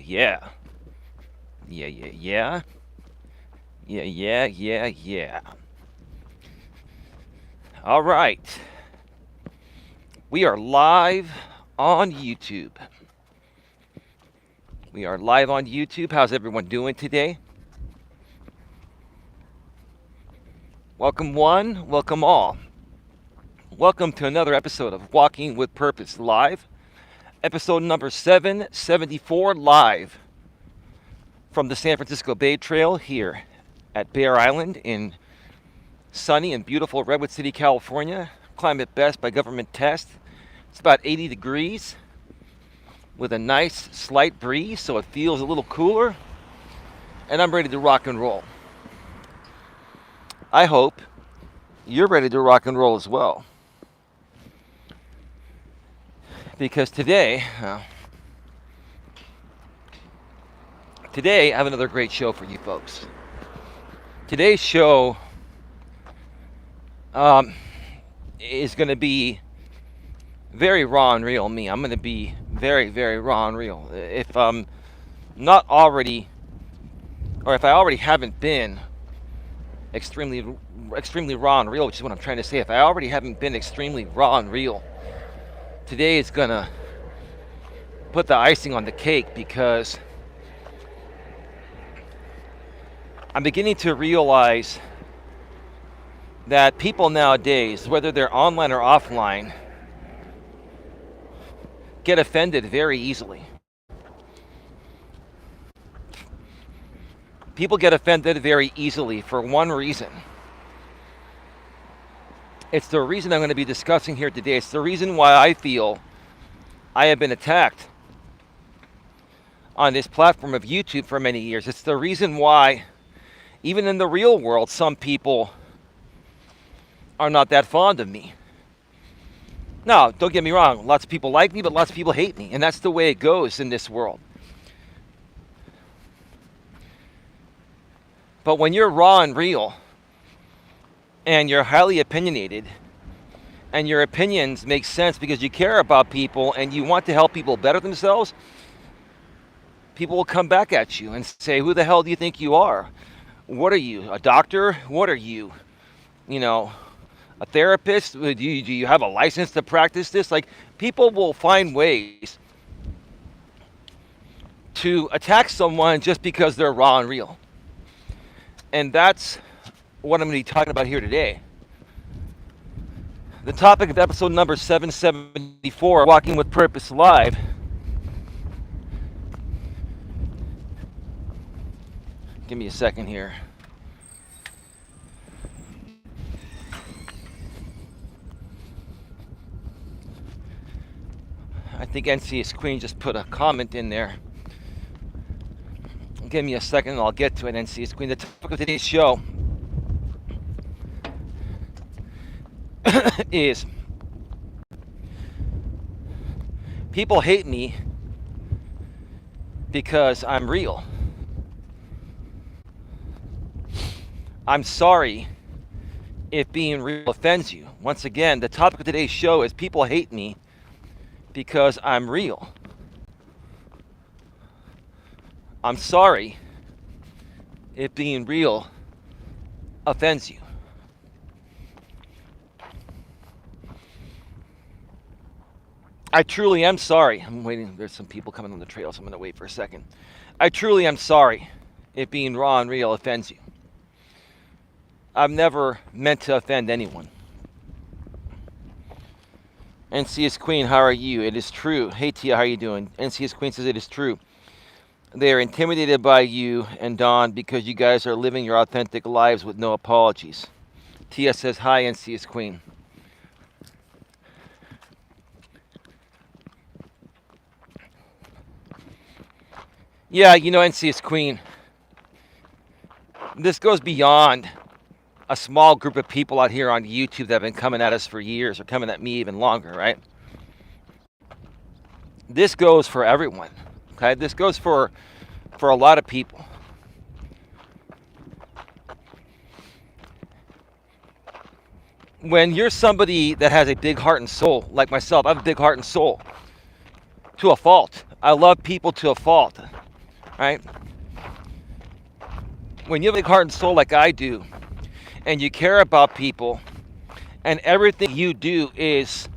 Yeah. Yeah, yeah, yeah. Yeah, yeah, yeah, yeah. All right. We are live on YouTube. We are live on YouTube. How's everyone doing today? Welcome one, welcome all. Welcome to another episode of Walking with Purpose Live. Episode number 774 live from the San Francisco Bay Trail here at Bear Island in sunny and beautiful Redwood City, California. Climate best by government test. It's about 80 degrees with a nice slight breeze, so it feels a little cooler. And I'm ready to rock and roll. I hope you're ready to rock and roll as well. Because today I have another great show for you folks. Today's show is going to be very raw and real me. I'm going to be very, very raw and real. If not already, or if I already haven't been extremely raw and real, which is what I'm trying to say. If I already haven't been extremely raw and real, today is going to put the icing on the cake because I'm beginning to realize that people nowadays, whether they're online or offline, get offended very easily. People get offended very easily for one reason. It's the reason I'm going to be discussing here today. It's the reason why I feel I have been attacked on this platform of YouTube for many years. It's the reason why, even in the real world, some people are not that fond of me. Now, don't get me wrong. Lots of people like me, but lots of people hate me. And that's the way it goes in this world. But when you're raw and real, and you're highly opinionated, and your opinions make sense because you care about people and you want to help people better themselves, people will come back at you and say, who the hell do you think you are? What are you, a doctor? What are you, a therapist? Do you have a license to practice this? Like, people will find ways to attack someone just because they're raw and real. And that's what I'm going to be talking about here today. The topic of episode number 774, Walking with Purpose Live. Give me a second here. I think NCS Queen just put a comment in there. Give me a second and I'll get to it, NCS Queen. The topic of today's show is people hate me because I'm real. I'm sorry if being real offends you. Once again, the topic of today's show is people hate me because I'm real. I'm sorry if being real offends you. I truly am sorry. I'm waiting. There's some people coming on the trail, so I'm going to wait for a second. I truly am sorry if being raw and real offends you. I've never meant to offend anyone. NCS Queen, how are you? It is true. Hey Tia, how are you doing? NCS Queen says it is true. They are intimidated by you and Dawn because you guys are living your authentic lives with no apologies. Tia says, hi, NCS Queen. Yeah, NCS Queen, this goes beyond a small group of people out here on YouTube that have been coming at us for years, or coming at me even longer, right? This goes for everyone, okay? This goes for a lot of people. When you're somebody that has a big heart and soul, like myself, I have a big heart and soul to a fault. I love people to a fault. right? When you have a big heart and soul like I do, and you care about people, and everything you do is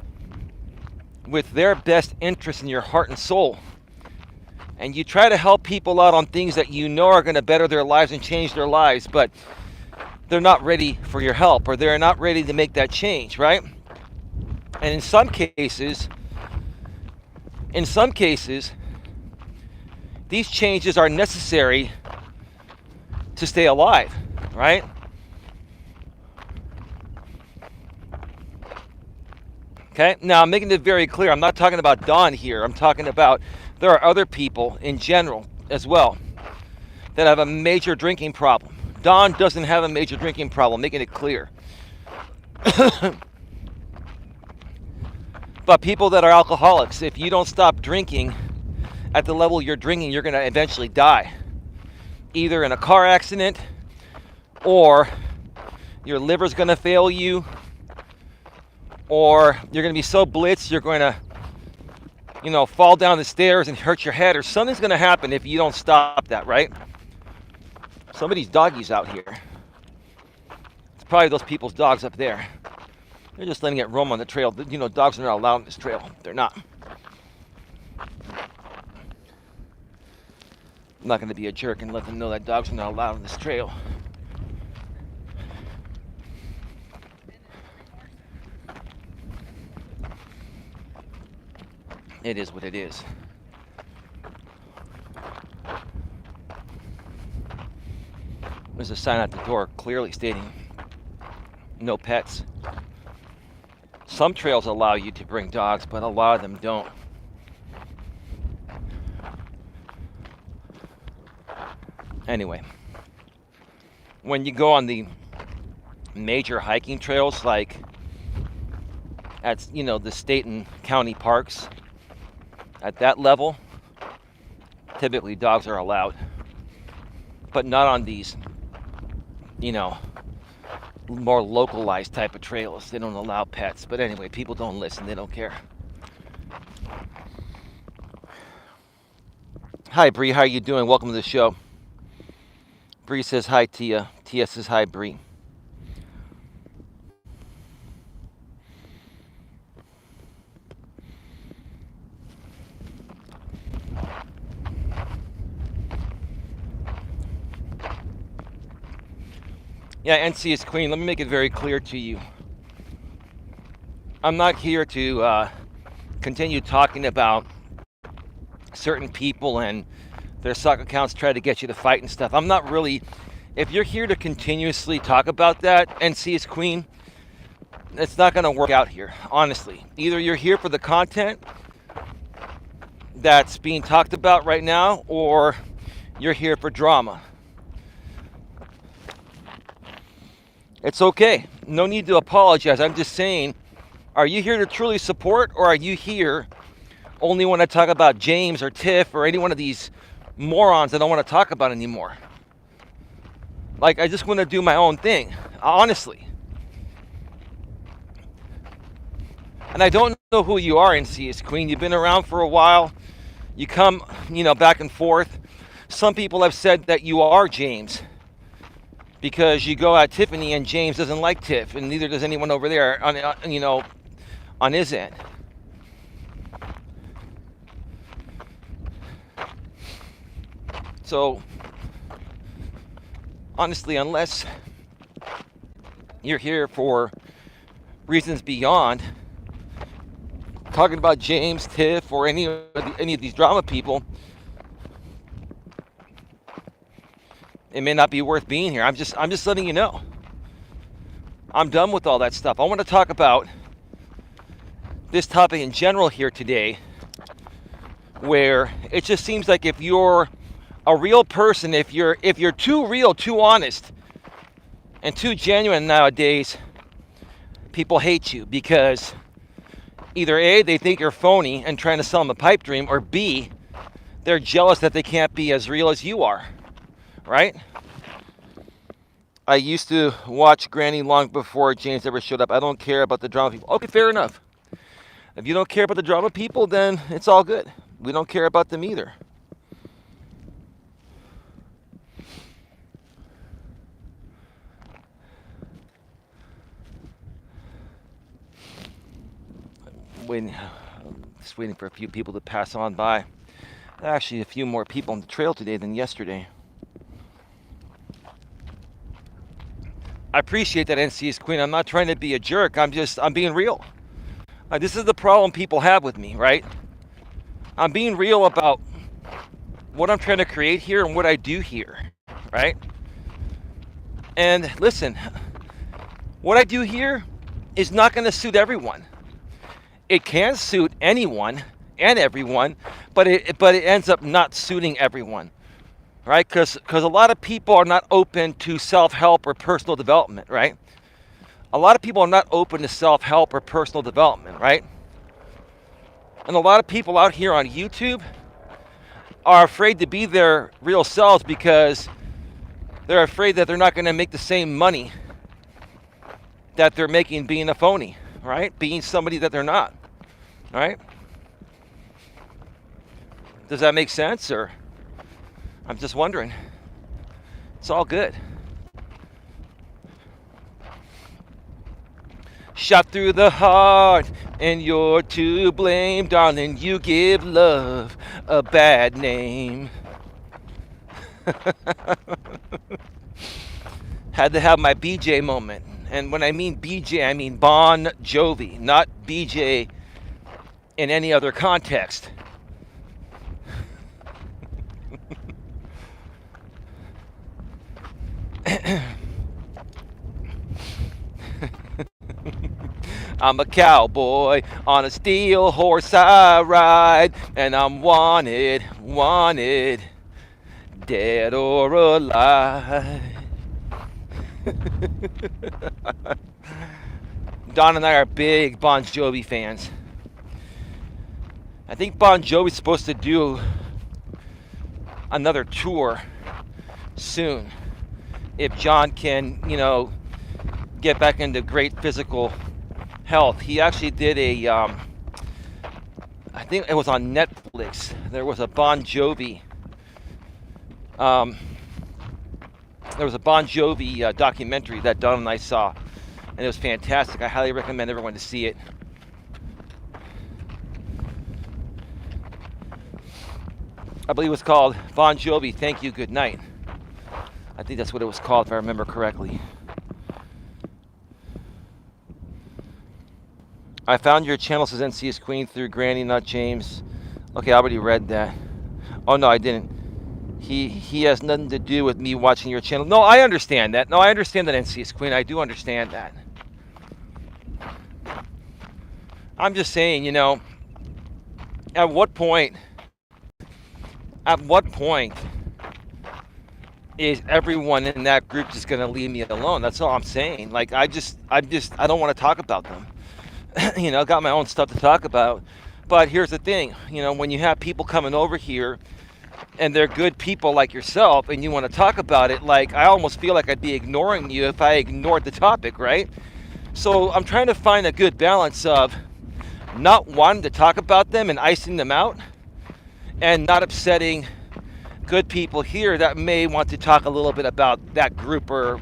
with their best interest in your heart and soul, and you try to help people out on things that you know are going to better their lives and change their lives, but they're not ready for your help, or they're not ready to make that change, right? And in some cases, these changes are necessary to stay alive, right? Okay, now I'm making it very clear. I'm not talking about Don here. I'm talking about there are other people in general as well that have a major drinking problem. Don doesn't have a major drinking problem, making it clear. But people that are alcoholics, if you don't stop drinking at the level you're drinking, you're going to eventually die. Either in a car accident, or your liver's going to fail you, or you're going to be so blitzed you're going to, fall down the stairs and hurt your head, or something's going to happen if you don't stop that, right? Some of these doggies out here, it's probably those people's dogs up there. They're just letting it roam on the trail. Dogs are not allowed on this trail. They're not. I'm not going to be a jerk and let them know that dogs are not allowed on this trail. It is what it is. There's a sign at the door clearly stating no pets. Some trails allow you to bring dogs, but a lot of them don't. Anyway, when you go on the major hiking trails, like at the state and county parks, at that level, typically dogs are allowed, but not on these more localized type of trails. They don't allow pets. But anyway, people don't listen. They don't care. Hi, Bree. How are you doing? Welcome to the show. Bree says hi, Tia. Tia says hi, Bree. Yeah, NC is Queen. Let me make it very clear to you. I'm not here to continue talking about certain people and their sock accounts try to get you to fight and stuff. I'm not really. If you're here to continuously talk about that, NC is Queen, it's not going to work out here, honestly. Either you're here for the content that's being talked about right now, or you're here for drama. It's okay. No need to apologize. I'm just saying, are you here to truly support, or are you here only when I talk about James or Tiff or any one of these morons I don't want to talk about anymore? Like, I just want to do my own thing, honestly. And I don't know who you are, NCS Queen. You've been around for a while. You come, back and forth. Some people have said that you are James, because you go at Tiffany and James doesn't like Tiff, and neither does anyone over there on his end. So, honestly, unless you're here for reasons beyond talking about James, Tiff, or any of these drama people, it may not be worth being here. I'm just letting you know. I'm done with all that stuff. I want to talk about this topic in general here today, where it just seems like if you're a real person, if you're too real, too honest, and too genuine nowadays, people hate you because either A, they think you're phony and trying to sell them a pipe dream, or B, they're jealous that they can't be as real as you are. Right? I used to watch Granny long before James ever showed up. I don't care about the drama people. Okay, fair enough. If you don't care about the drama people, then it's all good. We don't care about them either. waiting, just waiting for a few people to pass on by. Actually, a few more people on the trail today than yesterday. I appreciate that, NC's Queen. I'm not trying to be a jerk. I'm being real. This is the problem people have with me, right? I'm being real about what I'm trying to create here and what I do here, right? And listen, what I do here is not going to suit everyone. It can suit anyone and everyone, but it ends up not suiting everyone, right? Because a lot of people are not open to self-help or personal development, right? A lot of people are not open to self-help or personal development, right? And a lot of people out here on YouTube are afraid to be their real selves because they're afraid that they're not going to make the same money that they're making being a phony, right? Being somebody that they're not, right? Does that make sense? Or I'm just wondering. It's all good. Shot through the heart, and you're to blame, darling. You give love a bad name. Had to have my BJ moment. And when I mean BJ, I mean Bon Jovi, not BJ in any other context. I'm a cowboy on a steel horse I ride, and I'm wanted, dead or alive. Don and I are big Bon Jovi fans. I think Bon Jovi's supposed to do another tour soon. If John can, get back into great physical health. He actually did I think it was on Netflix. There was a Bon Jovi documentary that Don and I saw, and it was fantastic. I highly recommend everyone to see it. I believe it was called Bon Jovi, Thank You, Good Night. I think that's what it was called, if I remember correctly. I found your channel, says NC's Queen, through Granny, not James. Okay, I already read that. Oh, no, I didn't. He has nothing to do with me watching your channel. No, I understand that. No, I understand that, NC's Queen. I do understand that. I'm just saying, at what point is everyone in that group just going to leave me alone? That's all I'm saying. Like, I don't want to talk about them. Got my own stuff to talk about. But here's the thing, when you have people coming over here and they're good people like yourself and you want to talk about it, like, I almost feel like I'd be ignoring you if I ignored the topic, right? So I'm trying to find a good balance of not wanting to talk about them and icing them out, and not upsetting good people here that may want to talk a little bit about that group or,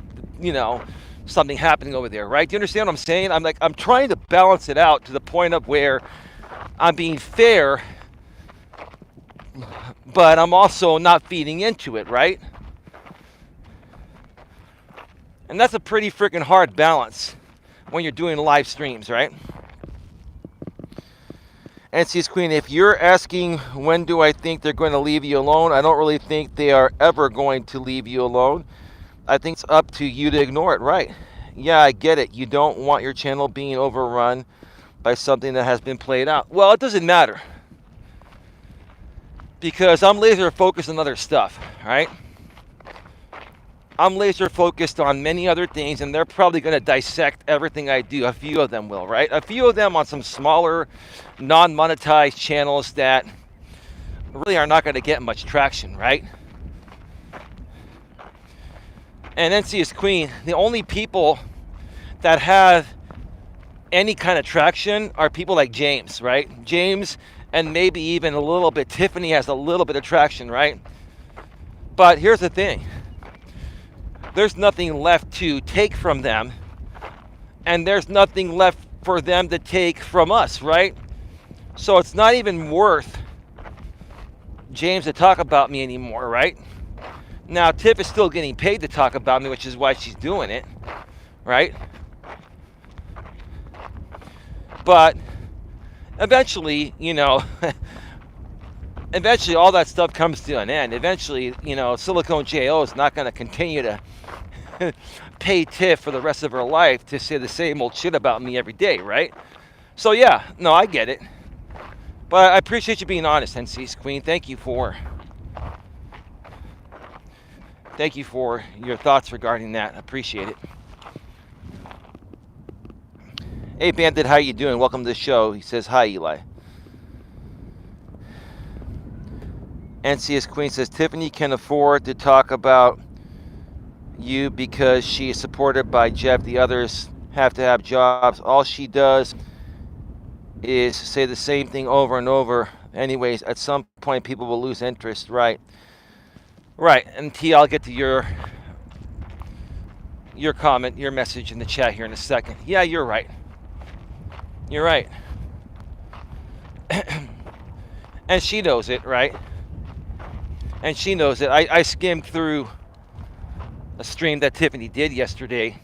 something happening over there, right? Do you understand what I'm saying? I'm trying to balance it out to the point of where I'm being fair, but I'm also not feeding into it, right? And that's a pretty freaking hard balance when you're doing live streams, right? NC's Queen, if you're asking when do I think they're going to leave you alone, I don't really think they are ever going to leave you alone. I think it's up to you to ignore it, right? Yeah, I get it. You don't want your channel being overrun by something that has been played out. Well, it doesn't matter, because I'm laser focused on other stuff, right? I'm laser focused on many other things, and they're probably going to dissect everything I do. A few of them will, right? A few of them on some smaller, non-monetized channels that really are not going to get much traction, right? And NC is Queen. The only people that have any kind of traction are people like James, right? James, and maybe even a little bit Tiffany has a little bit of traction, right? But here's the thing. There's nothing left to take from them, and there's nothing left for them to take from us, right? So it's not even worth James to talk about me anymore, right? Now, Tiff is still getting paid to talk about me, which is why she's doing it, right? But eventually, eventually all that stuff comes to an end. Eventually, Silicone JO is not going to continue to pay Tiff for the rest of her life to say the same old shit about me every day, right? So yeah, no, I get it. But I appreciate you being honest, NC's Queen. Thank you for your thoughts regarding that. I appreciate it. Hey Bandit, how you doing? Welcome to the show. He says hi, Eli. NC's Queen says Tiffany can afford to talk about you because she is supported by Jeff. The others have to have jobs. All she does is say the same thing over and over. Anyways, at some point people will lose interest, right? Right. And T, I'll get to your comment, your message in the chat here in a second. Yeah, you're right. You're right. And she knows it, right? And she knows it. I skimmed through a stream that Tiffany did yesterday.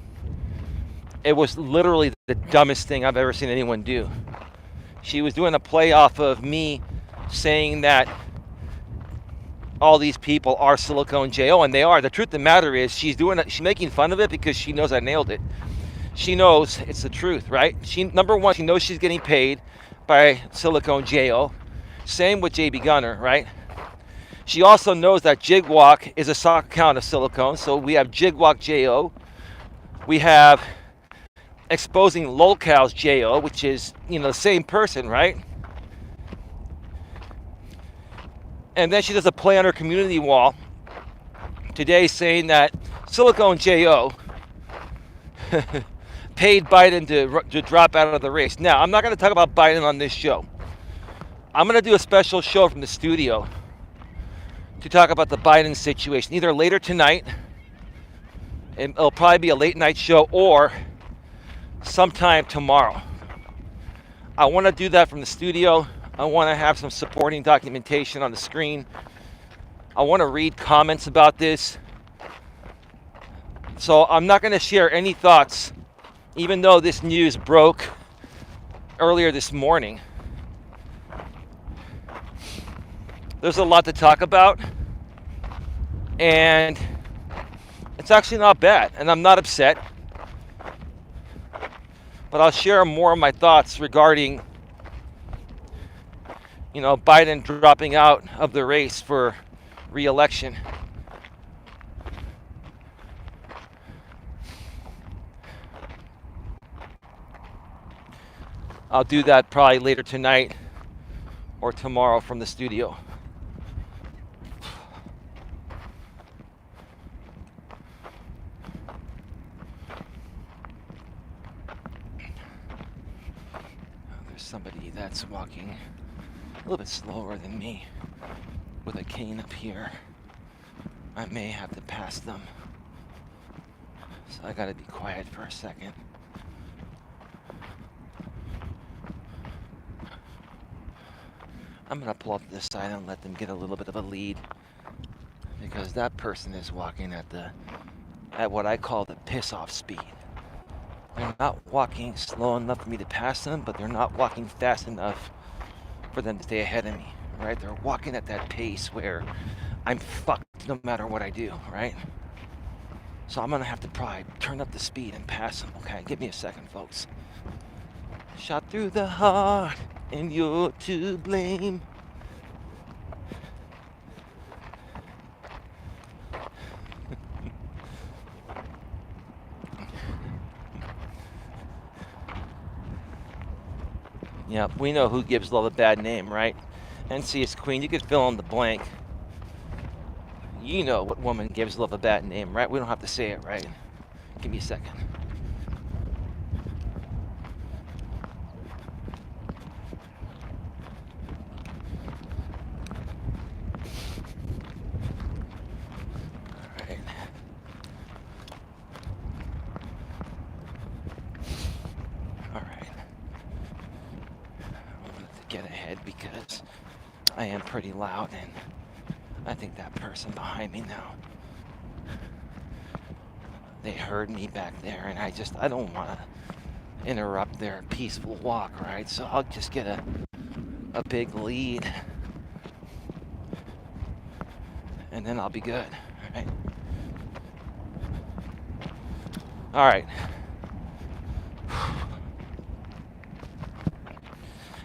It was literally the dumbest thing I've ever seen anyone do. She was doing a play off of me saying that all these people are Silicone JO, and they are. The truth of the matter is she's making fun of it because she knows I nailed it. She knows it's the truth, right? Number one, she knows she's getting paid by Silicone JO. Same with JB Gunner, right? She also knows that Jigwalk is a sock account of Silicone, so we have Jigwalk JO. We have Exposing Lolcows JO, which is, the same person, right? And then she does a play on her community wall today saying that Silicone JO paid Biden to drop out of the race. Now, I'm not going to talk about Biden on this show. I'm going to do a special show from the studio to talk about the Biden situation, either later tonight, and it'll probably be a late night show, or sometime tomorrow. I want to do that from the studio. I want to have some supporting documentation on the screen. I want to read comments about this. So I'm not going to share any thoughts, even though this news broke earlier this morning. There's a lot to talk about, and it's actually not bad, and I'm not upset. But I'll share more of my thoughts regarding, Biden dropping out of the race for re-election. I'll do that probably later tonight or tomorrow from the studio. Somebody that's walking a little bit slower than me with a cane up here. I may have to pass them. So I gotta be quiet for a second. I'm gonna pull up to the side and let them get a little bit of a lead, because that person is walking at what I call the piss off speed. They're not walking slow enough for me to pass them, but they're not walking fast enough for them to stay ahead of me, right? They're walking at that pace where I'm fucked no matter what I do, right? So I'm gonna have to probably turn up the speed and pass them. Okay, give me a second, folks. Shot through the heart, and you're to blame. Yeah, we know who gives love a bad name, right? NC's Queen, you could fill in the blank. You know what woman gives love a bad name, right? We don't have to say it, right? Give me a second. head because I am pretty loud, and I think that person behind me now, they heard me back there, and I don't want to interrupt their peaceful walk, right? So I'll just get a big lead, and then I'll be good, right? All right.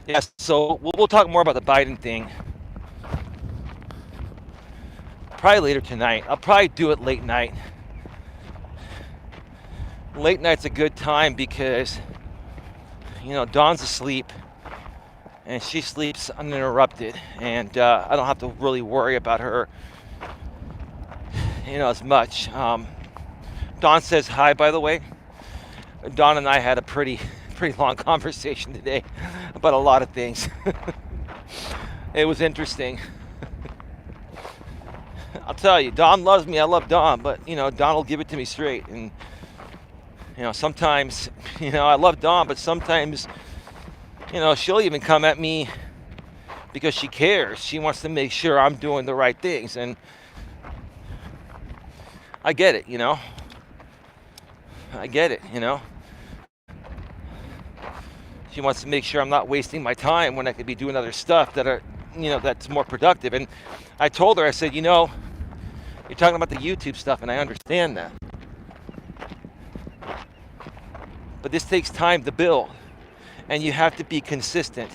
Yeah, so we'll talk more about the Biden thing probably later tonight. I'll probably do it late night. Late night's a good time because, Dawn's asleep and she sleeps uninterrupted, and I don't have to really worry about her, as much. Dawn says hi, by the way. Dawn and I had a pretty long conversation today about a lot of things. It was interesting. I'll tell you, Dawn loves me. I love Dawn, but Dawn will give it to me straight. And sometimes, I love Dawn, but sometimes, she'll even come at me because she cares. She wants to make sure I'm doing the right things, and I get it. I get it. She wants to make sure I'm not wasting my time when I could be doing other stuff that are, that's more productive. And I told her, I said, you're talking about the YouTube stuff, and I understand that. But this takes time to build, and you have to be consistent.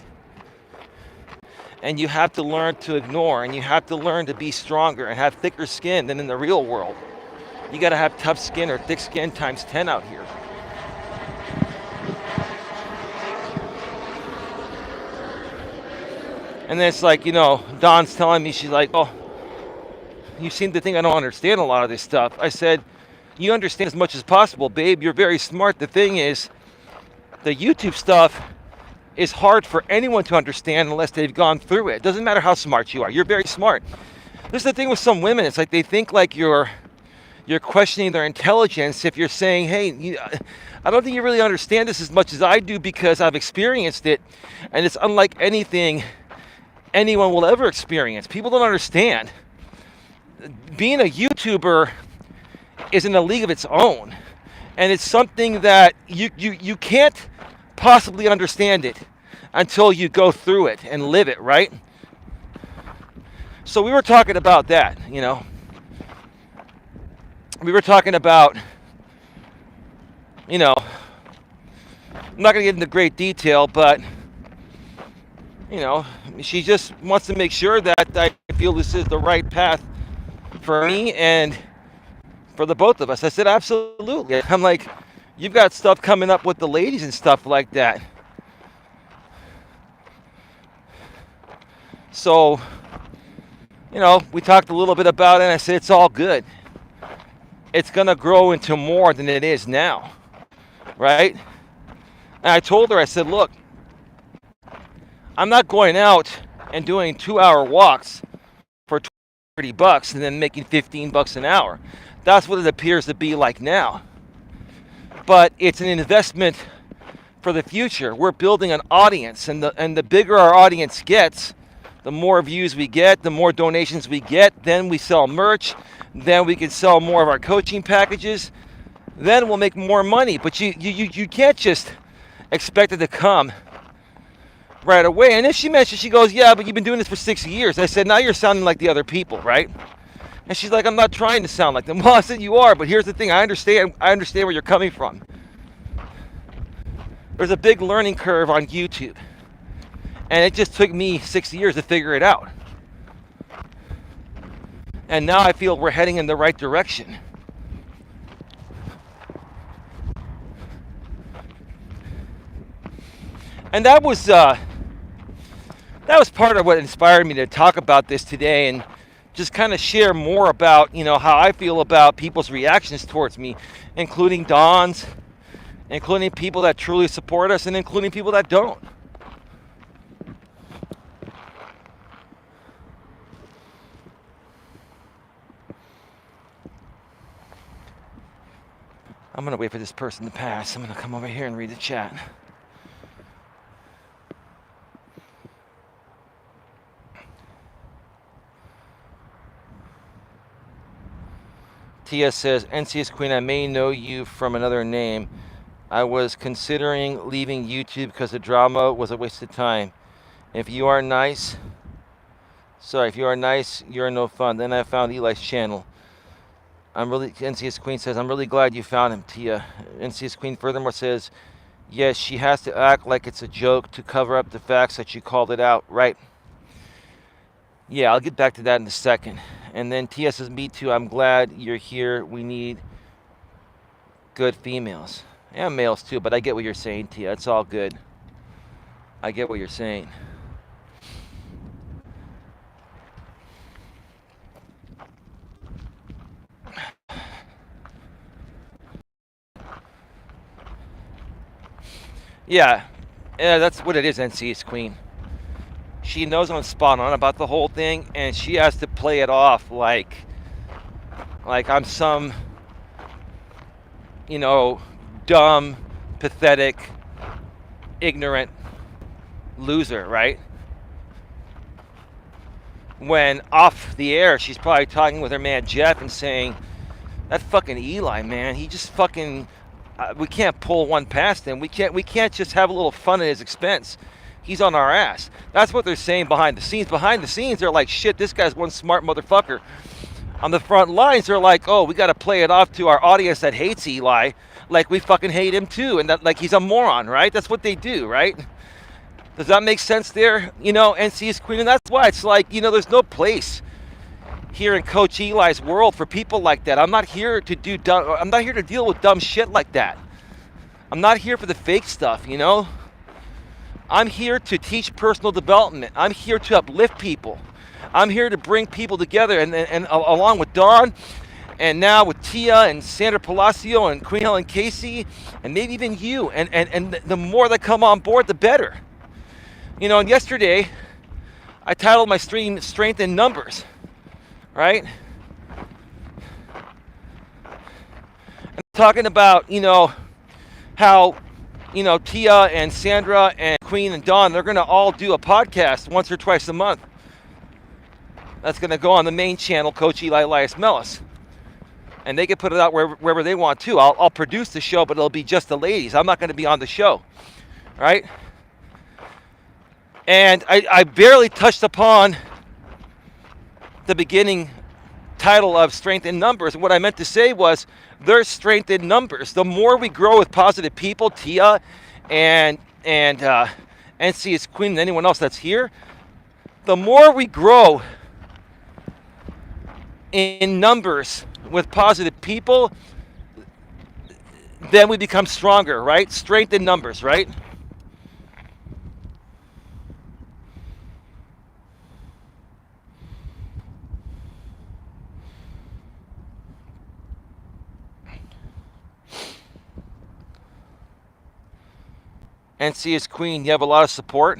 And you have to learn to ignore, and you have to learn to be stronger and have thicker skin than in the real world. You got to have tough skin or thick skin times 10 out here. And then it's like, Dawn's telling me, she's like, oh, you seem to think I don't understand a lot of this stuff. I said, you understand as much as possible, babe. You're very smart. The thing is, the YouTube stuff is hard for anyone to understand unless they've gone through it. It doesn't matter how smart you are. You're very smart. This is the thing with some women. It's like they think like you're questioning their intelligence if you're saying, hey, I don't think you really understand this as much as I do because I've experienced it, and it's unlike anything anyone will ever experience. People don't understand. Being a YouTuber is in a league of its own, and it's something that you can't possibly understand it until you go through it and live it, right? So we were talking about that, we were talking about, I'm not going to get into great detail, but she just wants to make sure that I feel this is the right path for me and for the both of us. I said, absolutely. I'm like, you've got stuff coming up with the ladies and stuff like that. So, we talked a little bit about it, and I said, it's all good. It's going to grow into more than it is now, right? And I told her, I said, look, I'm not going out and doing 2-hour walks for $30 and then making $15 an hour. That's what it appears to be like now. But it's an investment for the future. We're building an audience, and the bigger our audience gets, the more views we get, the more donations we get, then we sell merch, then we can sell more of our coaching packages, then we'll make more money. But you can't just expect it to come right away. And then she mentioned, she goes, yeah, but you've been doing this for 6 years. I said, now you're sounding like the other people, right? And she's like, I'm not trying to sound like them. Well, I said, you are, but here's the thing. I understand where you're coming from. There's a big learning curve on YouTube, and it just took me 6 years to figure it out. And now I feel we're heading in the right direction. And that was part of what inspired me to talk about this today, and just kind of share more about, how I feel about people's reactions towards me, including Dawn's, including people that truly support us, and including people that don't. I'm going to wait for this person to pass. I'm going to come over here and read the chat. Tia says, NCS Queen, I may know you from another name. I was considering leaving YouTube because the drama was a waste of time. If you are nice, you're no fun. Then I found Eli's channel. NCS Queen says, I'm really glad you found him, Tia. NCS Queen furthermore says, yes, she has to act like it's a joke to cover up the facts that you called it out, right? Yeah, I'll get back to that in a second. And then Tia says, me too, I'm glad you're here. We need good females. And males too, but I get what you're saying, Tia. It's all good. I get what you're saying. Yeah, that's what it is, NC's Queen. She knows I'm spot on about the whole thing, and she has to play it off like I'm some, dumb, pathetic, ignorant loser, right? When off the air, she's probably talking with her man Jeff and saying, that fucking Eli, man, he just fucking, we can't pull one past him. We can't just have a little fun at his expense. He's on our ass. That's what they're saying behind the scenes. Behind the scenes, they're like, shit, this guy's one smart motherfucker. On the front lines, they're like, oh, we got to play it off to our audience that hates Eli, like we fucking hate him too, and that like he's a moron, right? That's what they do, right? Does that make sense there? NC's Queen, and that's why it's like, there's no place here in Coach Eli's world for people like that. I'm not here to deal with dumb shit like that. I'm not here for the fake stuff, I'm here to teach personal development. I'm here to uplift people. I'm here to bring people together, and along with Dawn, and now with Tia and Sandra Palacio and Queen Helen Casey, and maybe even you. And the more that come on board, the better. And yesterday, I titled my stream "Strength in Numbers," right? And talking about how Tia and Sandra and Queen and Dawn, they're going to all do a podcast once or twice a month. That's going to go on the main channel, Coach Eli, Elias, Melas. And they can put it out wherever they want to. I'll produce the show, but it'll be just the ladies. I'm not going to be on the show, right? And I barely touched upon the beginning title of Strength in Numbers. What I meant to say was, there's strength in numbers. The more we grow with positive people, Tia and NC is Queen and anyone else that's here, the more we grow in numbers with positive people, then we become stronger, right? Strength in numbers, right? NC is Queen, you have a lot of support.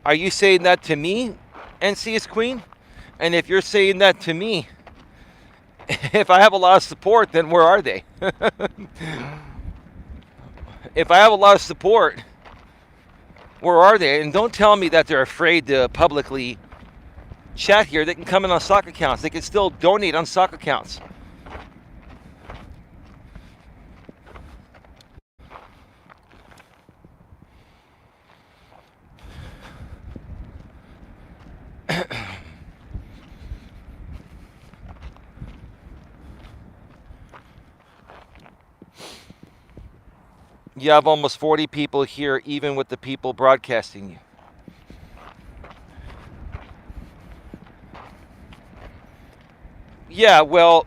Are you saying that to me, NC is Queen? And if you're saying that to me, if I have a lot of support, then where are they? If I have a lot of support, where are they? And don't tell me that they're afraid to publicly chat here. They can come in on stock accounts. They can still donate on stock accounts. You have almost 40 people here, even with the people broadcasting you. Yeah, well,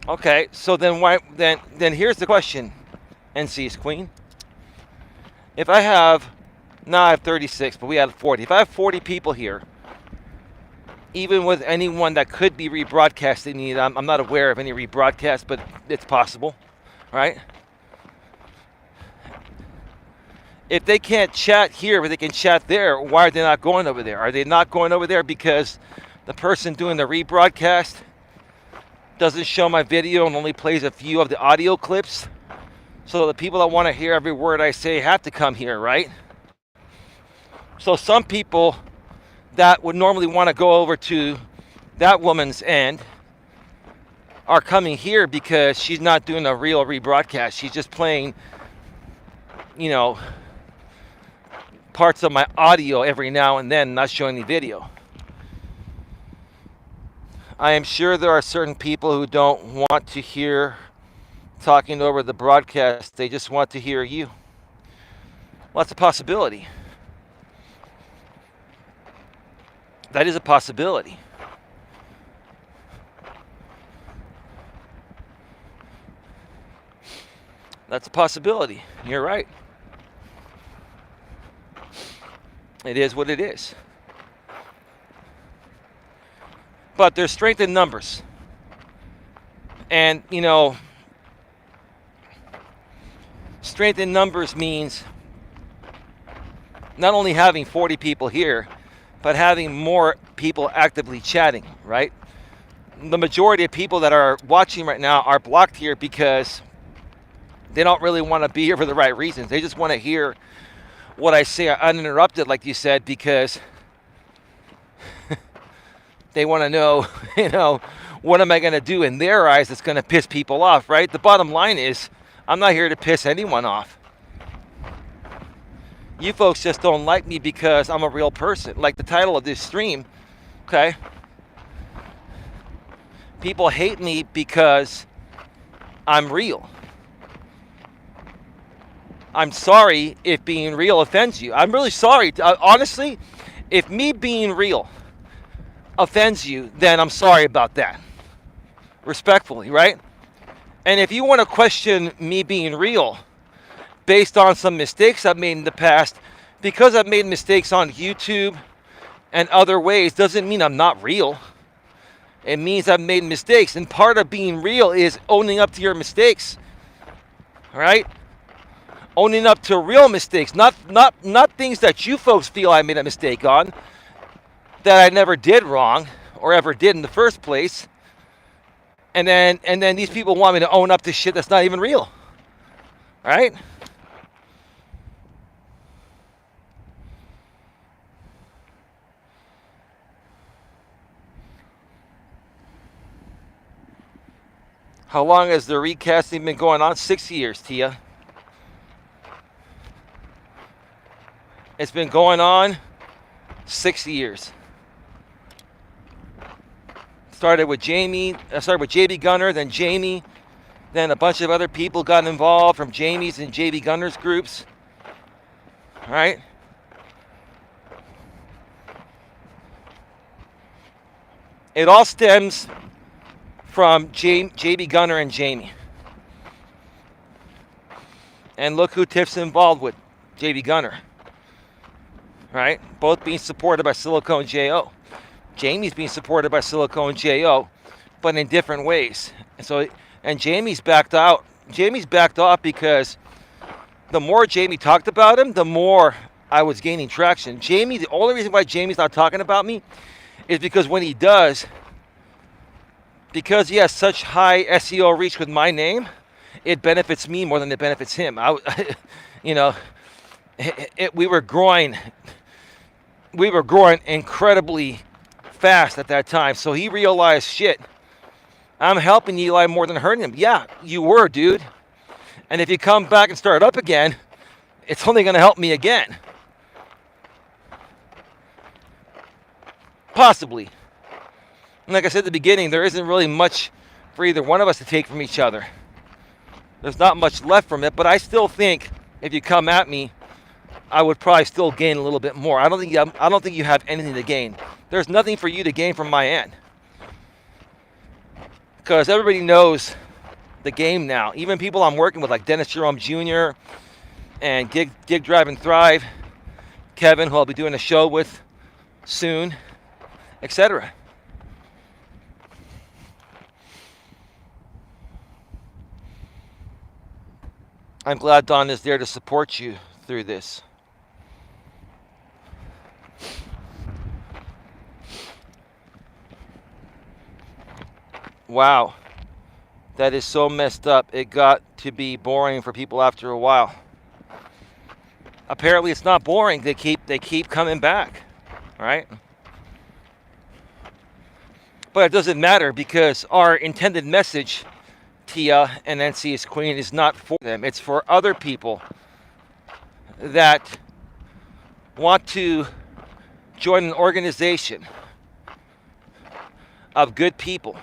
okay. So then why? Then here's the question, NC's Queen. If I have, now I have 36, but we have 40. If I have 40 people here, even with anyone that could be rebroadcasting me, I'm not aware of any rebroadcast, but it's possible, right? If they can't chat here, but they can chat there, why are they not going over there? Are they not going over there because the person doing the rebroadcast doesn't show my video and only plays a few of the audio clips? So the people that want to hear every word I say have to come here, right? So some people that would normally want to go over to that woman's end are coming here because she's not doing a real rebroadcast. She's just playing, you know, parts of my audio every now and then, not showing the video. I am sure there are certain people who don't want to hear talking over the broadcast. They just want to hear you. Well, that's a possibility. That is a possibility. That's a possibility. You're right. It is what it is. But there's strength in numbers. And, you know, strength in numbers means not only having 40 people here, but having more people actively chatting, right? The majority of people that are watching right now are blocked here because they don't really want to be here for the right reasons. They just want to hear what I say uninterrupted, like you said, because they want to know, you know, what am I going to do in their eyes that's going to piss people off, right? The bottom line is, I'm not here to piss anyone off. You folks just don't like me because I'm a real person. Like the title of this stream, okay? People hate me because I'm real. I'm sorry if being real offends you. I'm really sorry. Honestly, if me being real offends you, then I'm sorry about that. Respectfully, right? And if you want to question me being real based on some mistakes I've made in the past, because I've made mistakes on YouTube and other ways, doesn't mean I'm not real. It means I've made mistakes. And part of being real is owning up to your mistakes. All right? Owning up to real mistakes, not things that you folks feel I made a mistake on, that I never did wrong or ever did in the first place. And then these people want me to own up to shit that's not even real. All right? How long has the recasting been going on? 6 years, Tia. It's been going on 6 years. Started with JB Gunner, then Jamie, then a bunch of other people got involved from Jamie's and JB Gunner's groups. All right? It all stems from JB Gunner and Jamie. And look who Tiff's involved with, JB Gunner. Right? Both being supported by Silicone J.O. Jamie's being supported by Silicone J.O., but in different ways. And Jamie's backed out. Jamie's backed off because the more Jamie talked about him, the more I was gaining traction. Jamie, the only reason why Jamie's not talking about me is because when he does, because he has such high SEO reach with my name, it benefits me more than it benefits him. We were growing incredibly fast at that time. So he realized, shit, I'm helping Eli more than hurting him. Yeah, you were, dude. And if you come back and start up again, it's only going to help me again. Possibly. And like I said at the beginning, there isn't really much for either one of us to take from each other. There's not much left from it, but I still think if you come at me, I would probably still gain a little bit more. I don't think you have anything to gain. There's nothing for you to gain from my end. Because everybody knows the game now. Even people I'm working with like Dennis Jerome Jr. and Gig Drive and Thrive, Kevin, who I'll be doing a show with soon, etc. I'm glad Don is there to support you through this. Wow, that is so messed up. It got to be boring for people after a while. Apparently it's not boring. They keep coming back, right? But it doesn't matter because our intended message, Tia and NC's Queen, is not for them. It's for other people that want to join an organization of good people.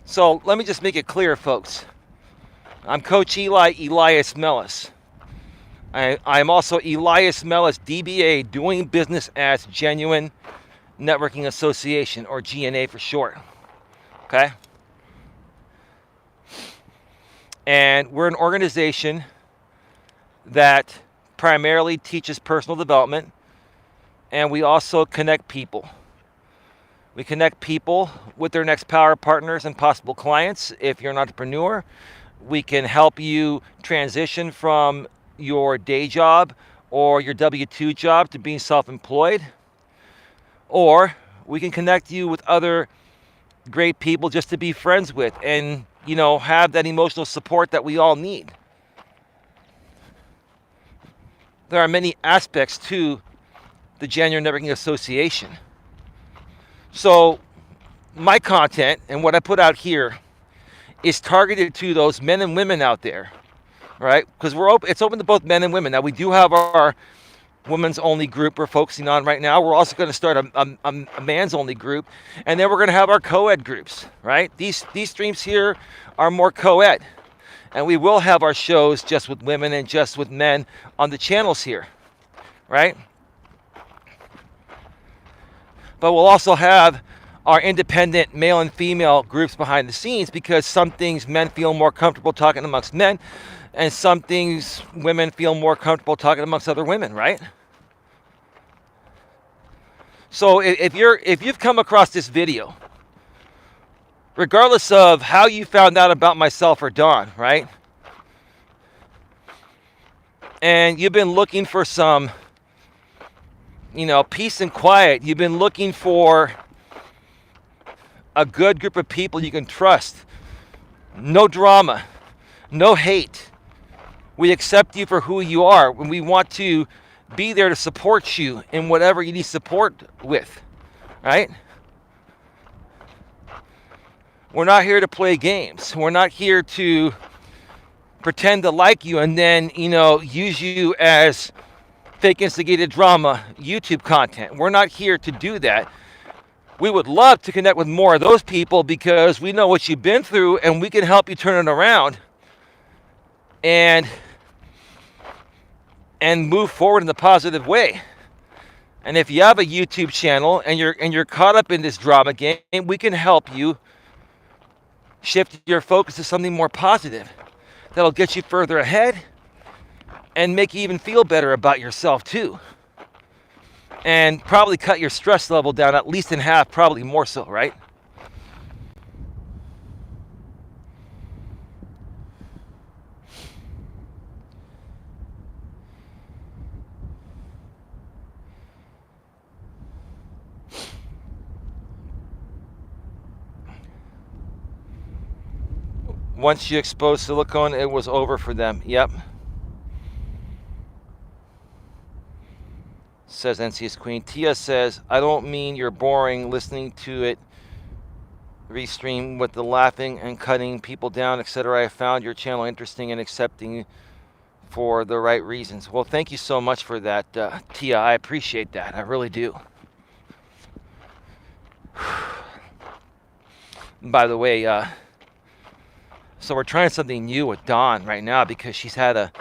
So let me just make it clear, folks. I'm Coach Eli, Elias Melas. I'm also Elias Melas, DBA, doing business as Genuine Networking Association, or GNA for short. Okay? And we're an organization that primarily teaches personal development, and we also connect people. We connect people with their next power partners and possible clients. If you're an entrepreneur, we can help you transition from your day job or your W-2 job to being self-employed. Or we can connect you with other great people just to be friends with and, have that emotional support that we all need. There are many aspects to the Genuine Networking Association. So my content and what I put out here is targeted to those men and women out there, right? Because it's open to both men and women. Now, we do have our women's only group we're focusing on right now. We're also going to start a man's only group, and then we're going to have our co-ed groups, right? These streams here are more co-ed, and we will have our shows just with women and just with men on the channels here, right? But we'll also have our independent male and female groups behind the scenes, because some things men feel more comfortable talking amongst men, and some things women feel more comfortable talking amongst other women, right? So if you've come across this video, regardless of how you found out about myself or Dawn, right? And you've been looking for some, peace and quiet. You've been looking for a good group of people you can trust. No drama, no hate. We accept you for who you are, and we want to be there to support you in whatever you need support with, right? We're not here to play games. We're not here to pretend to like you and then, use you as fake instigated drama YouTube content. We're not here to do that. We would love to connect with more of those people because we know what you've been through and we can help you turn it around and move forward in a positive way. And if you have a YouTube channel and you're caught up in this drama game, we can help you shift your focus to something more positive that'll get you further ahead and make you even feel better about yourself too. And probably cut your stress level down at least in half, probably more so, right? Once you expose silicone, it was over for them. Yep. Says NC's Queen. Tia says, I don't mean you're boring listening to it restream with the laughing and cutting people down, etc. I found your channel interesting and accepting for the right reasons. Well, thank you so much for that, Tia. I appreciate that. I really do. By the way, so we're trying something new with Dawn right now because she's had a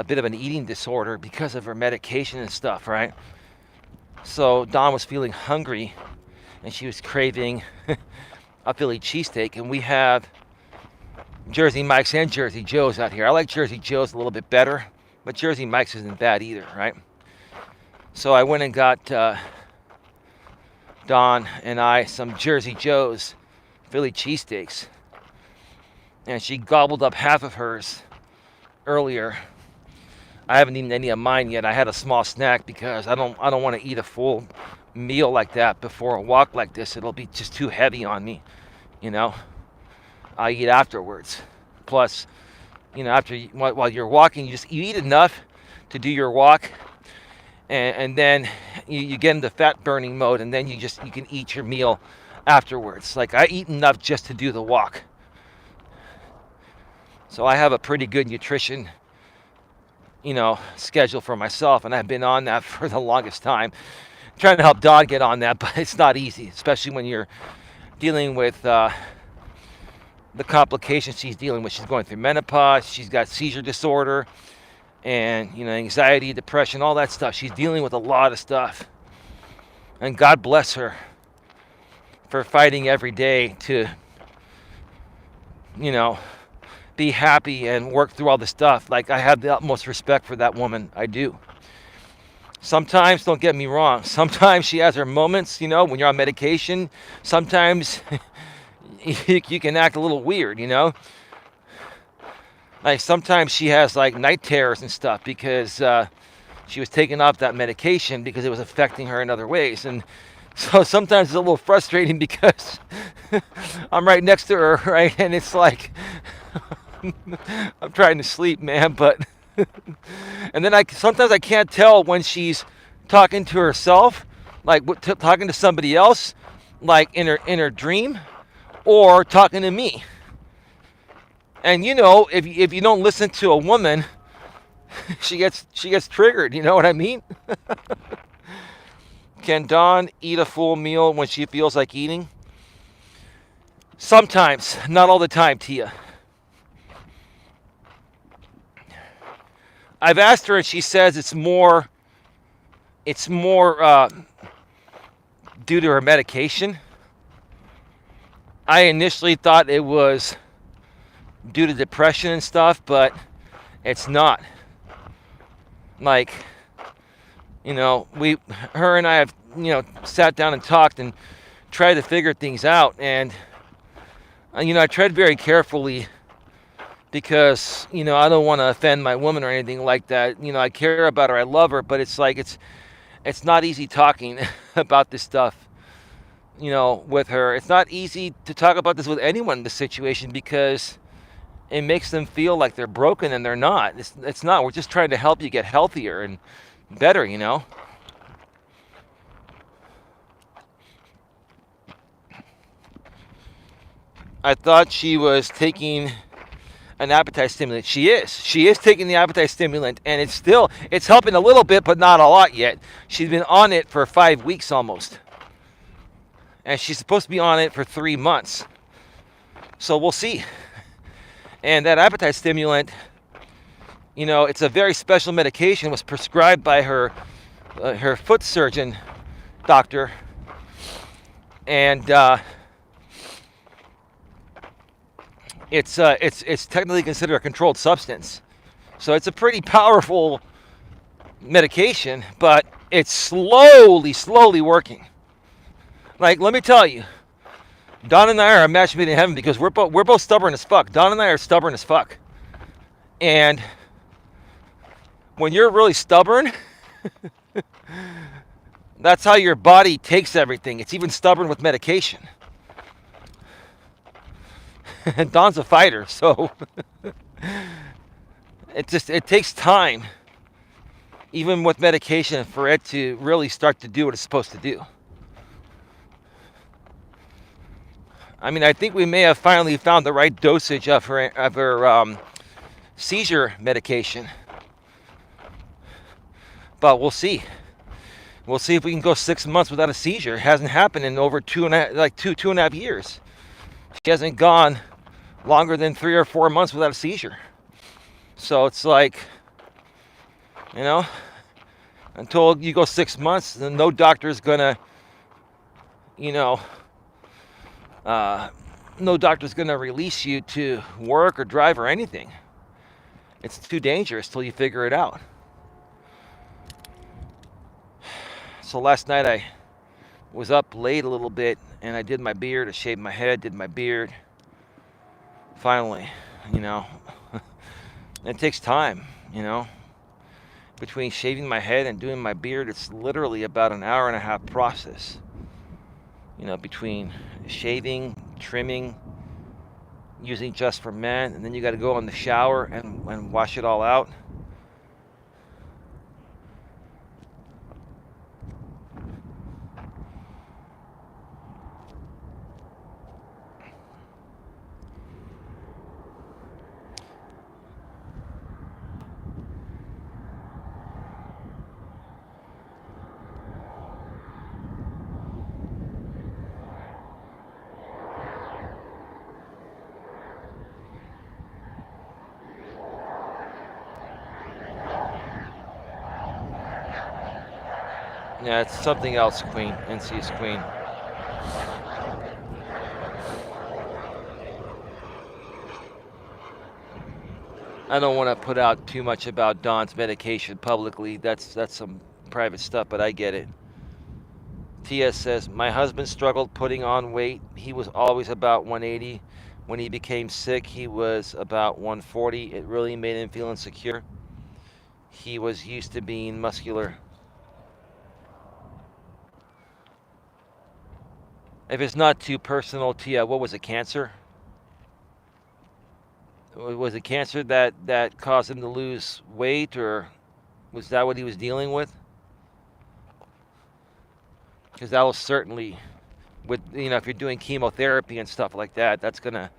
bit of an eating disorder because of her medication and stuff, right? So Dawn was feeling hungry and she was craving a Philly cheesesteak, and we have Jersey Mike's and Jersey Joe's out here. I like Jersey Joe's a little bit better, but Jersey Mike's isn't bad either, right? So I went and got Dawn and I some Jersey Joe's Philly cheesesteaks, and she gobbled up half of hers earlier. I haven't eaten any of mine yet. I had a small snack because I don't want to eat a full meal like that before a walk like this. It'll be just too heavy on me, I eat afterwards. Plus, while you're walking, you eat enough to do your walk, and then you get into fat burning mode, and then you can eat your meal afterwards. Like, I eat enough just to do the walk. So I have a pretty good nutrition, schedule for myself, and I've been on that for the longest time. I'm trying to help Dawn get on that, but it's not easy, especially when you're dealing with the complications she's dealing with. She's going through menopause. She's got seizure disorder, and anxiety, depression, all that stuff. She's dealing with a lot of stuff, and God bless her for fighting every day to, be happy and work through all the stuff. Like, I have the utmost respect for that woman. I do. Sometimes, don't get me wrong, sometimes she has her moments, when you're on medication. Sometimes you can act a little weird, Like, sometimes she has, like, night terrors and stuff because she was taking off that medication because it was affecting her in other ways. And so sometimes it's a little frustrating because I'm right next to her, right? And it's like, I'm trying to sleep, man, but and then sometimes I can't tell when she's talking to herself, like talking to somebody else, like in her dream, or talking to me. And if you don't listen to a woman, she gets triggered. You know what I mean? Can Dawn eat a full meal when she feels like eating? Sometimes, not all the time, Tia. I've asked her, and she says it's more due to her medication. I initially thought it was due to depression and stuff, but it's not. Like, her and I have, sat down and talked and tried to figure things out, and I tread very carefully because, I don't want to offend my woman or anything like that. I care about her, I love her, but it's like it's not easy talking about this stuff, with her. It's not easy to talk about this with anyone in this situation because it makes them feel like they're broken, and they're not. It's not. We're just trying to help you get healthier and better, I thought she was taking an appetite stimulant. She is taking the appetite stimulant, and it's helping a little bit, but not a lot yet. She's been on it for 5 weeks almost, and she's supposed to be on it for 3 months. So we'll see. And that appetite stimulant, it's a very special medication. It was prescribed by her foot surgeon doctor, and it's technically considered a controlled substance. So it's a pretty powerful medication, but it's slowly working. Like, let me tell you, Don and I are a match made in heaven because we're both stubborn as fuck. Don and I are stubborn as fuck. And when you're really stubborn, that's how your body takes everything. It's even stubborn with medication. And Don's a fighter, so it takes time, even with medication, for it to really start to do what it's supposed to do. I mean, I think we may have finally found the right dosage of her seizure medication, but we'll see. We'll see if we can go 6 months without a seizure. It hasn't happened in over two and a half years. She hasn't gone longer than 3 or 4 months without a seizure. So it's like, until you go 6 months, then no doctor is gonna, no doctor's gonna release you to work or drive or anything. It's too dangerous till you figure it out. So last night I was up late a little bit, and I did my beard. I shaved my head, did my beard. Finally, it takes time, Between shaving my head and doing my beard, it's literally about an hour and a half process. Between shaving, trimming, using Just for Men, and then you got to go in the shower and wash it all out. Yeah, it's something else, Queen. NC's Queen. I don't want to put out too much about Don's medication publicly. That's some private stuff, but I get it. TS says, my husband struggled putting on weight. He was always about 180. When he became sick, he was about 140. It really made him feel insecure. He was used to being muscular. If it's not too personal, Tia, what was it, cancer? Was it cancer that caused him to lose weight, or was that what he was dealing with? Because that will certainly, with if you're doing chemotherapy and stuff like that, that's gonna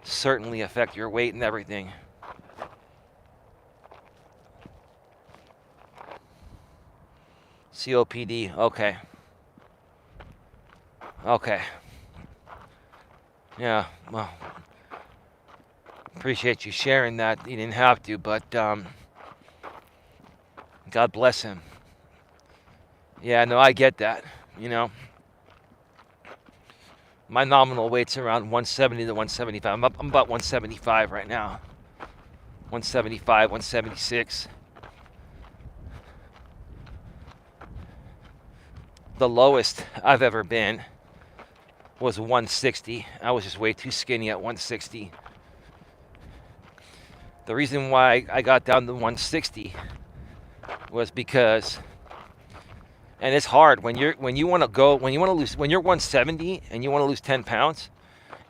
certainly affect your weight and everything. COPD. Okay. Okay. Yeah. Well, appreciate you sharing that. You didn't have to, but God bless him. Yeah. No, I get that. My nominal weight's around 170 to 175. I'm about 175 right now. 175, 176. The lowest I've ever been was 160. I was just way too skinny at 160. The reason why I got down to 160 was because, and it's hard when you want to lose, when you're 170 and you want to lose 10 pounds,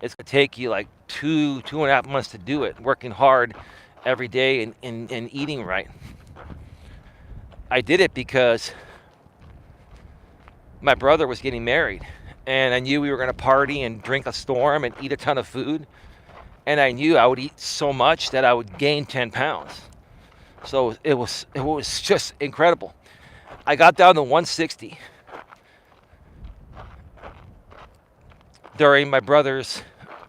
it's gonna take you like 2.5 months to do it, working hard every day and eating right. I did it because my brother was getting married, and I knew we were gonna party and drink a storm and eat a ton of food, and I knew I would eat so much that I would gain 10 pounds. So it was just incredible. I got down to 160 during my brother's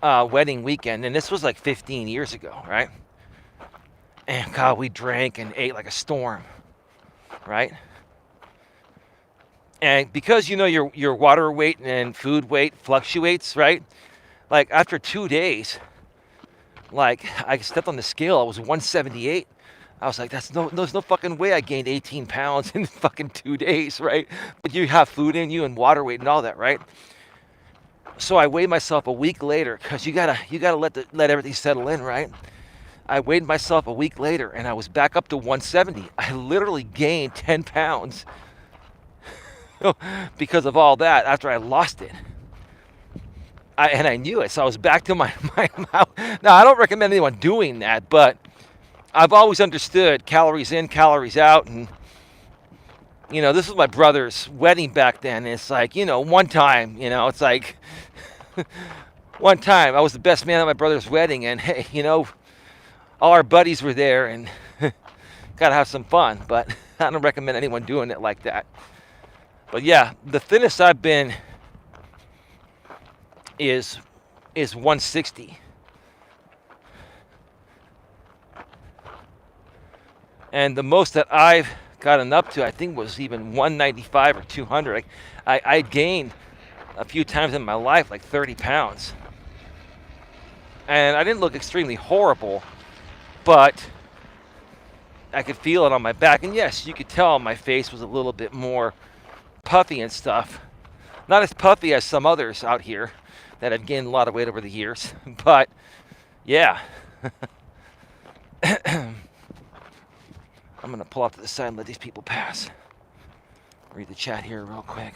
wedding weekend, and this was like 15 years ago, right? And God, we drank and ate like a storm, right? And because your water weight and food weight fluctuates, right? Like after 2 days, like I stepped on the scale, I was 178. I was like, there's no fucking way I gained 18 pounds in fucking 2 days, right? But you have food in you and water weight and all that, right? So I weighed myself a week later, because you gotta let everything settle in, right? I weighed myself a week later, and I was back up to 170. I literally gained 10 pounds because of all that after I lost it. And I knew it, so I was back to my Now, I don't recommend anyone doing that, but I've always understood calories in, calories out, and this was my brother's wedding back then. And it's like, one time, it's like one time I was the best man at my brother's wedding, and hey, all our buddies were there, and gotta have some fun. But I don't recommend anyone doing it like that. But yeah, the thinnest I've been is 160. And the most that I've gotten up to, I think, was even 195 or 200. I gained a few times in my life like 30 pounds. And I didn't look extremely horrible, but I could feel it on my back. And yes, you could tell my face was a little bit more puffy and stuff. Not as puffy as some others out here that have gained a lot of weight over the years. But yeah. I'm going to pull off to the side and let these people pass. Read the chat here real quick.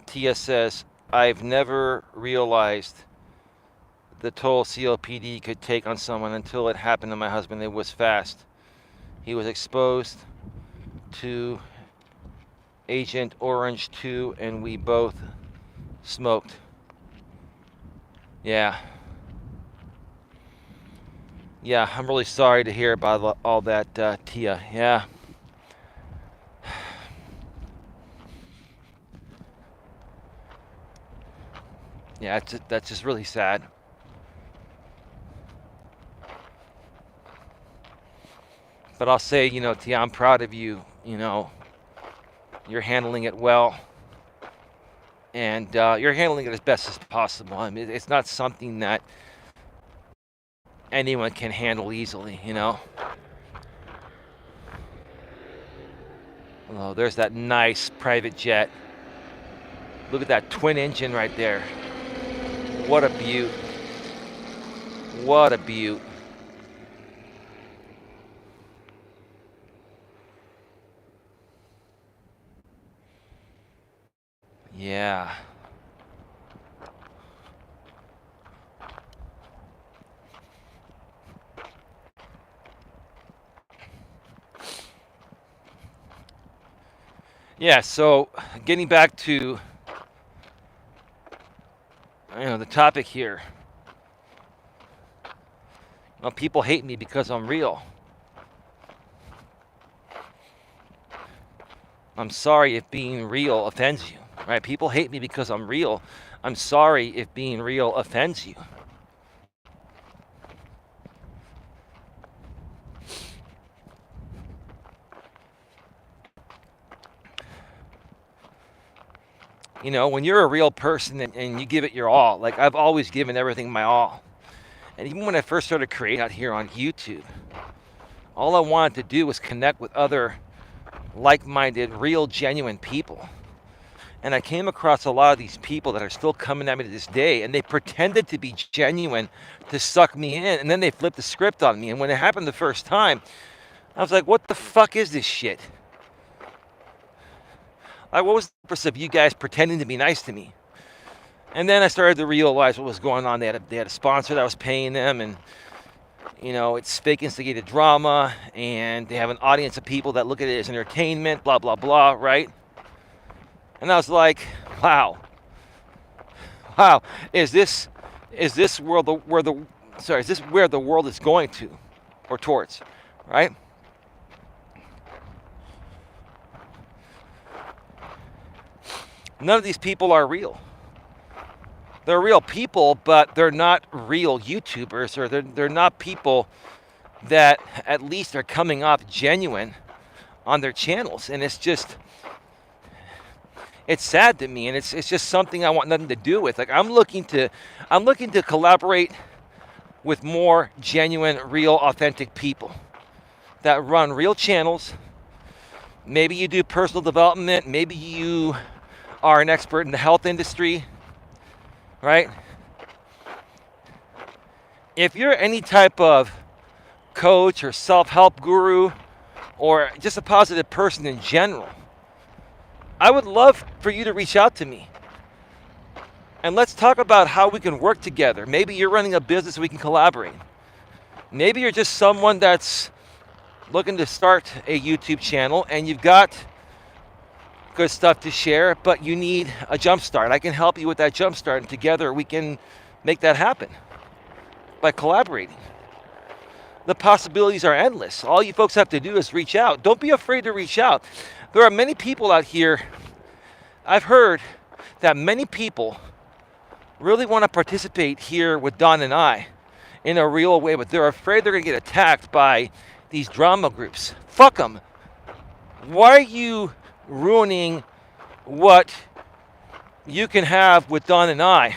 Tia says, I've never realized the toll COPD could take on someone until it happened to my husband. It was fast. He was exposed to Agent Orange 2, and we both smoked. Yeah. Yeah, I'm really sorry to hear about all that, Tia. Yeah. Yeah, that's just really sad. But I'll say, Tia, I'm proud of you. You're handling it well, and you're handling it as best as possible. I mean, it's not something that anyone can handle easily. Oh, there's that nice private jet. Look at that twin engine right there. What a beaut. What a beaut. Yeah. Yeah, so getting back to the topic here. Well, people hate me because I'm real. I'm sorry if being real offends you, right? People hate me because I'm real. I'm sorry if being real offends you. When you're a real person and you give it your all, like I've always given everything my all. And even when I first started creating out here on YouTube, all I wanted to do was connect with other like-minded, real, genuine people. And I came across a lot of these people that are still coming at me to this day, and they pretended to be genuine to suck me in, and then they flipped the script on me. And when it happened the first time, I was like, what the fuck is this shit? Like, what was the purpose of you guys pretending to be nice to me? And then I started to realize what was going on. They had a sponsor that was paying them, and it's fake instigated drama, and they have an audience of people that look at it as entertainment, blah blah blah, right? And I was like, wow, is this where the world is going to, or towards, right? None of these people are real. They're real people, but they're not real YouTubers, or they're not people that at least are coming off genuine on their channels. And it's sad to me, and it's just something I want nothing to do with. Like I'm looking to collaborate with more genuine, real, authentic people that run real channels. Maybe you do personal development, maybe you are an expert in the health industry, right? If you're any type of coach or self-help guru or just a positive person in general, I would love for you to reach out to me. And let's talk about how we can work together. Maybe you're running a business, we can collaborate. Maybe you're just someone that's looking to start a YouTube channel and you've got good stuff to share, but you need a jump start. I can help you with that jump start, and together we can make that happen by collaborating. The possibilities are endless. All you folks have to do is reach out. Don't be afraid to reach out. There are many people out here. I've heard that many people really want to participate here with Don and I in a real way, but they're afraid they're going to get attacked by these drama groups. Fuck them. Why are you ruining what you can have with Don and I?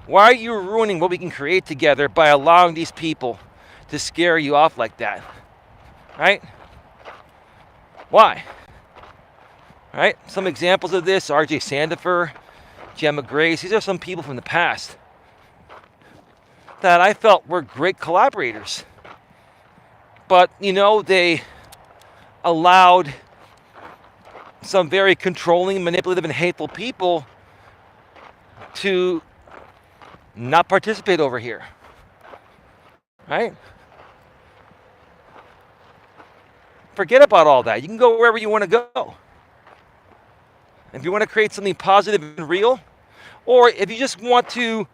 Why are you ruining what we can create together by allowing these people to scare you off like that? Right? Why? Right? Some examples of this: RJ Sandifer, Gemma Grace. These are some people from the past that I felt were great collaborators. But, they allowed some very controlling, manipulative, and hateful people to not participate over here. Right? Forget about all that. You can go wherever you want to go. If you want to create something positive and real, or if you just want to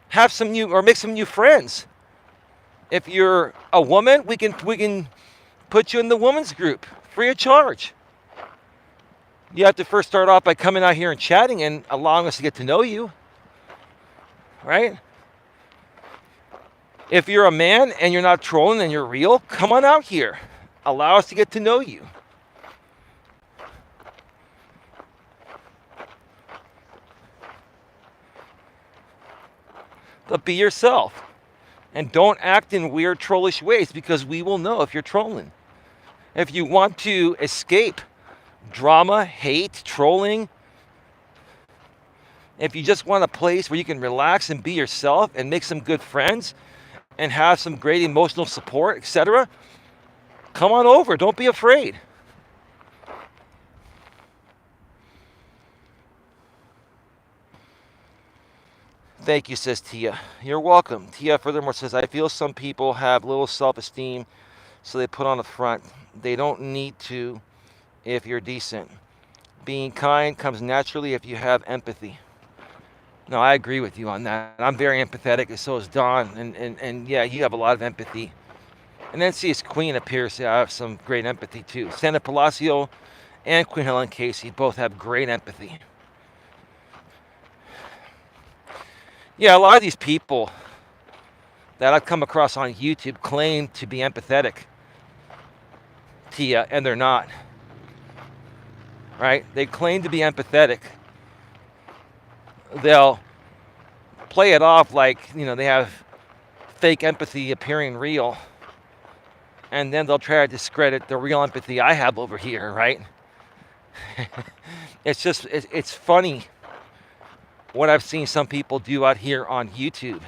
have some new, or make some new friends. If you're a woman, we can put you in the women's group free of charge. You have to first start off by coming out here and chatting and allowing us to get to know you. Right? If you're a man and you're not trolling and you're real, come on out here. Allow us to get to know you. But be yourself. And don't act in weird trollish ways, because we will know if you're trolling. If you want to escape drama, hate, trolling, if you just want a place where you can relax and be yourself and make some good friends and have some great emotional support, etc., come on over. Don't be afraid. Thank you, says Tia. You're welcome. Tia furthermore says, I feel some people have little self-esteem, so they put on the front. They don't need to if you're decent. Being kind comes naturally if you have empathy. No, I agree with you on that. I'm very empathetic, and so is Don. And yeah, you have a lot of empathy. And then see, his Queen appears to have some great empathy too. Santa Palacio and Queen Helen Casey both have great empathy. Yeah, a lot of these people that I've come across on YouTube claim to be empathetic, Tia, and they're not. Right? They claim to be empathetic. They'll play it off like, they have fake empathy appearing real. And then they'll try to discredit the real empathy I have over here, right? It's funny what I've seen some people do out here on YouTube,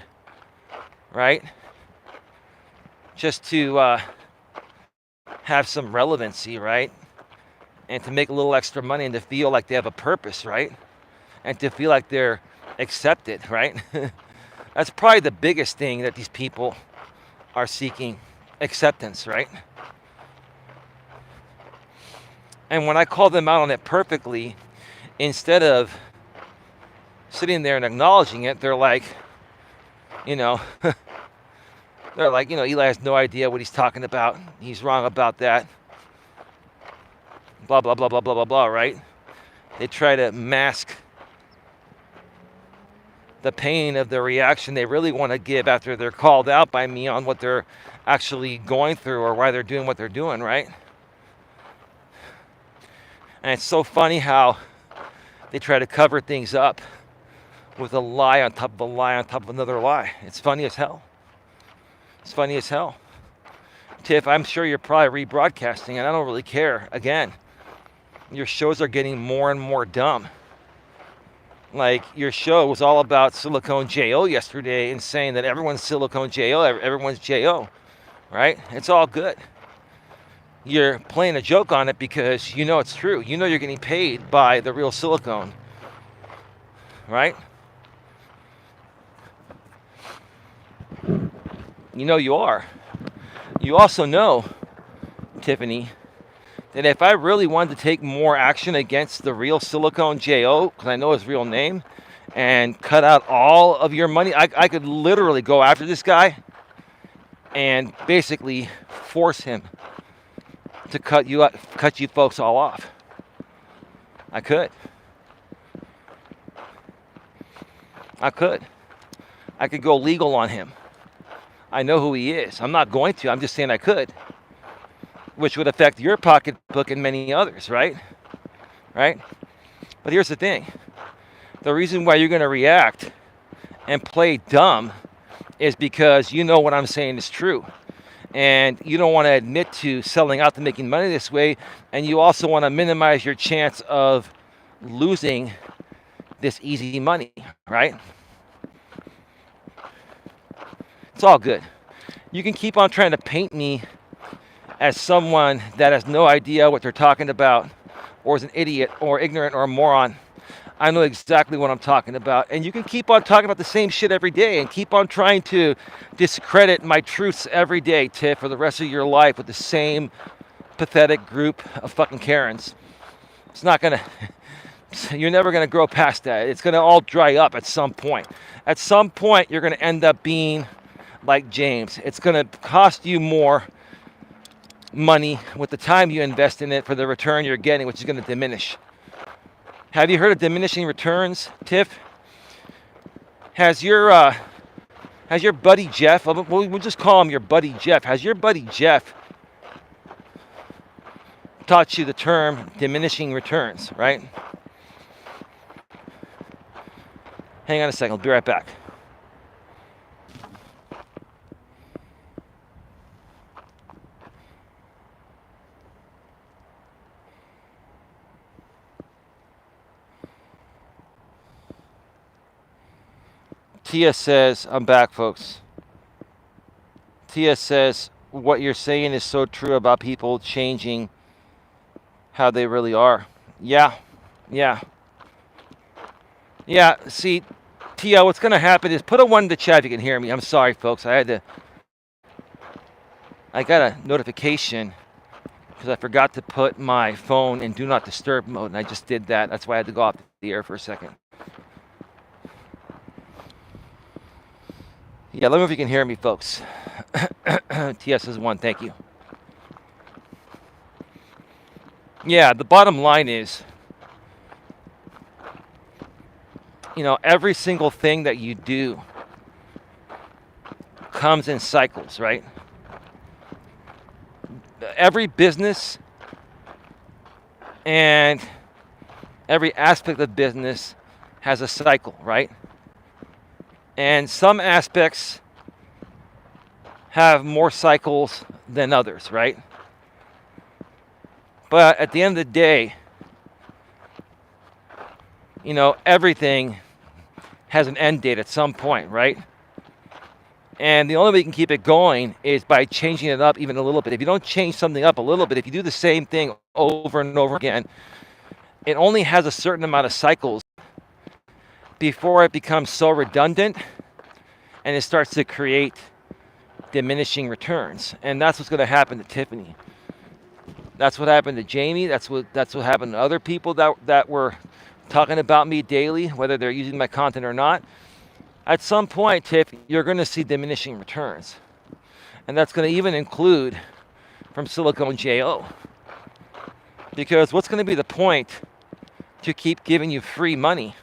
right? Just to have some relevancy, right? And to make a little extra money and to feel like they have a purpose, right? And to feel like they're accepted, right? That's probably the biggest thing that these people are seeking, acceptance, right? And when I call them out on it perfectly, instead of sitting there and acknowledging it, they're like, they're like, Eli has no idea what he's talking about. He's wrong about that. Blah, blah, blah, blah, blah, blah, blah, right? They try to mask the pain of the reaction they really want to give after they're called out by me on what they're actually going through or why they're doing what they're doing, right? And it's so funny how they try to cover things up with a lie on top of a lie on top of another lie. It's funny as hell. It's funny as hell. Tiff, I'm sure you're probably rebroadcasting, and I don't really care. Again, your shows are getting more and more dumb. Like, your show was all about Silicone J.O. yesterday and saying that everyone's Silicone J.O., everyone's J.O., right? It's all good. You're playing a joke on it because you know it's true. You know you're getting paid by the real silicone, right? You know you are. You also know, Tiffany, that if I really wanted to take more action against the real Silicone J.O., because I know his real name, and cut out all of your money, I could literally go after this guy and basically force him to cut you folks all off. I could. I could go legal on him. I know who he is. I'm not going to. I'm just saying I could. Which would affect your pocketbook and many others, right? Right? But here's the thing. The reason why you're going to react and play dumb is because you know what I'm saying is true. And you don't want to admit to selling out to making money this way. And you also want to minimize your chance of losing this easy money, right? It's all good. You can keep on trying to paint me as someone that has no idea what they're talking about, or is an idiot, or ignorant, or a moron. I know exactly what I'm talking about. And you can keep on talking about the same shit every day and keep on trying to discredit my truths every day, Tiff, for the rest of your life with the same pathetic group of fucking Karens. It's not gonna, you're never gonna grow past that. It's gonna all dry up at some point. At some point, you're gonna end up being like James. It's gonna cost you more money with the time you invest in it for the return you're getting, which is going to diminish. Have you heard of diminishing returns, Tiff? Has your Has your buddy Jeff, we'll just call him your buddy Jeff. Has your buddy Jeff taught you the term diminishing returns, right? Hang on a second, I'll be right back. Tia says, I'm back, folks. Tia says, what you're saying is so true about people changing how they really are. Yeah. See, Tia, what's going to happen is put a 1 in the chat if you can hear me. I'm sorry, folks. I got a notification because I forgot to put my phone in do not disturb mode, and I just did that. That's why I had to go off the air for a second. Yeah, let me know if you can hear me, folks. TS is 1, thank you. Yeah, the bottom line is, every single thing that you do comes in cycles, right? Every business and every aspect of business has a cycle, right? And some aspects have more cycles than others, right? But at the end of the day, everything has an end date at some point, right? And the only way you can keep it going is by changing it up even a little bit. If you don't change something up a little bit, if you do the same thing over and over again, it only has a certain amount of cycles before it becomes so redundant and it starts to create diminishing returns. And that's what's going to happen to Tiffany. That's what happened to Jamie. That's what happened to other people that were talking about me daily, whether they're using my content or not. At some point, Tiff, you're going to see diminishing returns. And that's going to even include from Silicone JO. Because what's going to be the point to keep giving you free money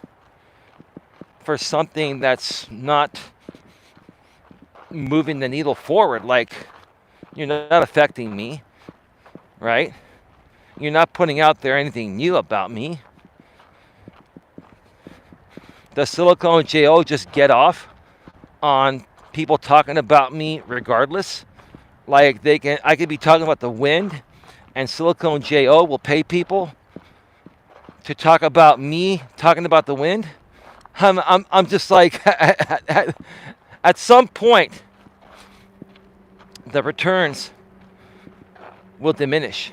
for something that's not moving the needle forward? Like, you're not affecting me, right? You're not putting out there anything new about me. Does Silicone JO just get off on people talking about me regardless? Like I could be talking about the wind, and Silicone JO will pay people to talk about me talking about the wind? I'm just like, at some point, the returns will diminish.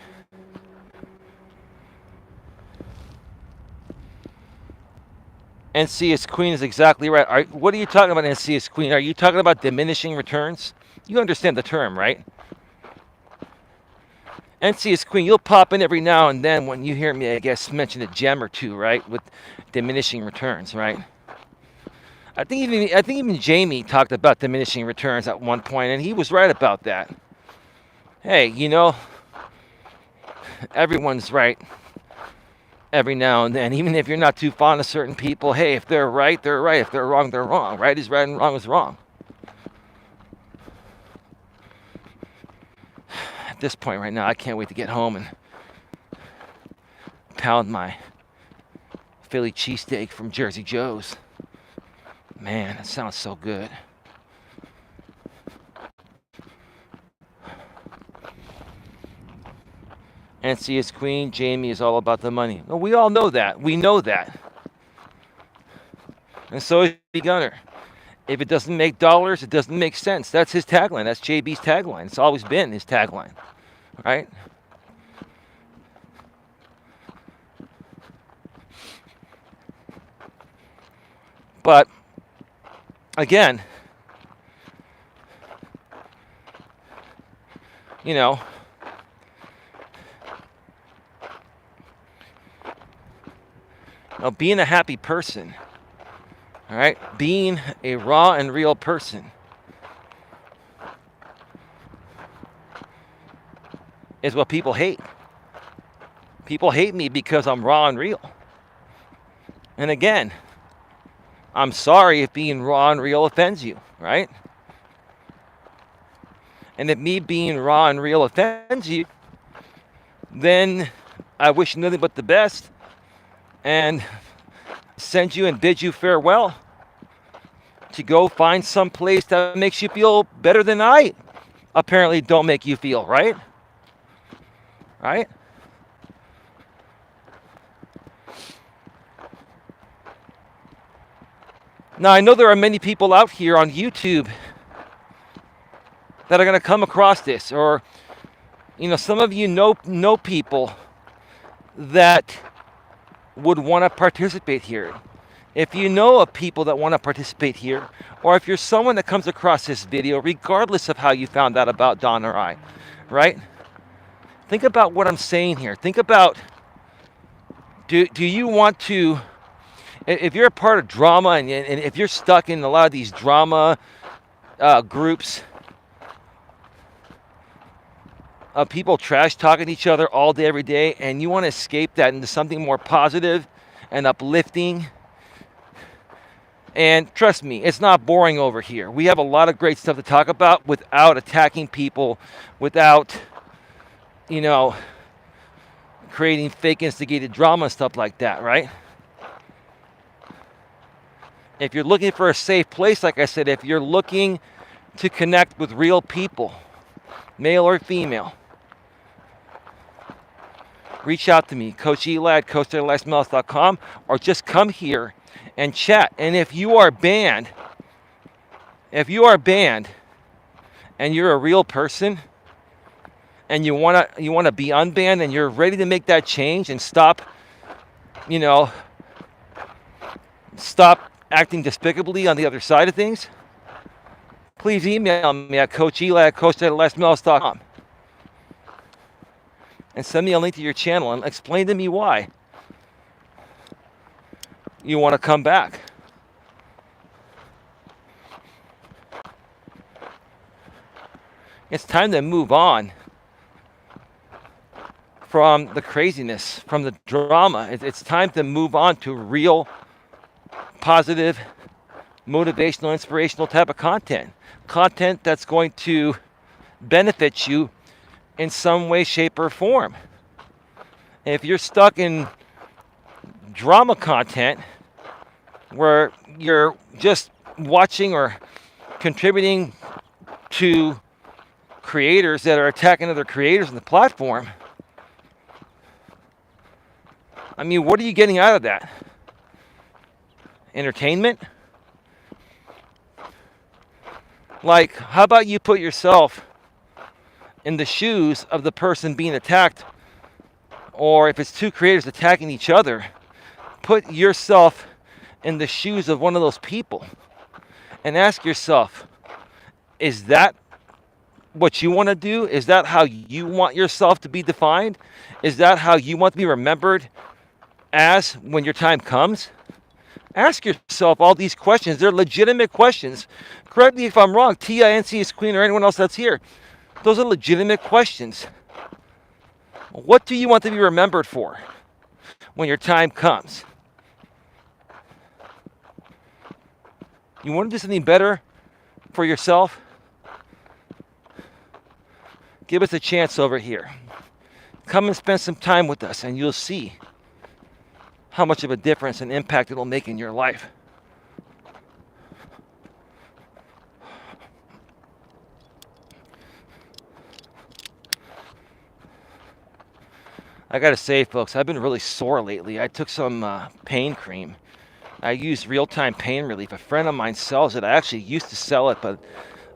NCS Queen is exactly right. What are you talking about, NCS Queen? Are you talking about diminishing returns? You understand the term, right? NCS Queen, you'll pop in every now and then when you hear me, I guess, mention a gem or two, right? With diminishing returns, right? I think even Jamie talked about diminishing returns at one point, and he was right about that. Hey, everyone's right every now and then, even if you're not too fond of certain people. Hey, if they're right, they're right. If they're wrong, they're wrong. Right is right and wrong is wrong. At this point right now, I can't wait to get home and pound my Philly cheesesteak from Jersey Joe's. Man, that sounds so good. NCS Queen, Jamie is all about the money. Well, we all know that. We know that. And so is Gunner. If it doesn't make dollars, it doesn't make sense. That's his tagline. That's JB's tagline. It's always been his tagline. Right? But, again, being a happy person, all right, being a raw and real person is what people hate. People hate me because I'm raw and real. And again, I'm sorry if being raw and real offends you, right? And if me being raw and real offends you, then I wish you nothing but the best and send you and bid you farewell to go find some place that makes you feel better than I apparently don't make you feel, right? Right? Now, I know there are many people out here on YouTube that are going to come across this, or some of you know people that would want to participate here. If you know of people that want to participate here, or if you're someone that comes across this video, regardless of how you found out about Don or I, right? Think about what I'm saying here. Think about, do you want to, if you're a part of drama and if you're stuck in a lot of these drama groups of people trash talking each other all day, every day, and you want to escape that into something more positive and uplifting. And trust me, it's not boring over here. We have a lot of great stuff to talk about without attacking people, without, creating fake instigated drama and stuff like that, right? If you're looking for a safe place, like I said, if you're looking to connect with real people, male or female, reach out to me, Coach Eli at coacheli.com, or just come here and chat. And if you are banned and you're a real person and you wanna be unbanned and you're ready to make that change and stop acting despicably on the other side of things, please email me at coacheli@coacheli.com and send me a link to your channel and explain to me why you want to come back. It's time to move on from the craziness, from the drama. It's time to move on to real, positive, motivational, inspirational type of content. Content that's going to benefit you in some way, shape, or form. And if you're stuck in drama content where you're just watching or contributing to creators that are attacking other creators on the platform, I mean, what are you getting out of that? Entertainment? Like, how about you put yourself in the shoes of the person being attacked, or if it's two creators attacking each other, put yourself in the shoes of one of those people and ask yourself, is that what you want to do? Is that how you want yourself to be defined? Is that how you want to be remembered as when your time comes? Ask yourself all these questions. They're legitimate questions. Correct me if I'm wrong, TINC's Queen or anyone else that's here. Those are legitimate questions. What do you want to be remembered for when your time comes? You want to do something better for yourself? Give us a chance over here. Come and spend some time with us and you'll see how much of a difference and impact it'll make in your life. I gotta say, folks, I've been really sore lately. I took some pain cream. I use real-time pain relief. A friend of mine sells it. I actually used to sell it, but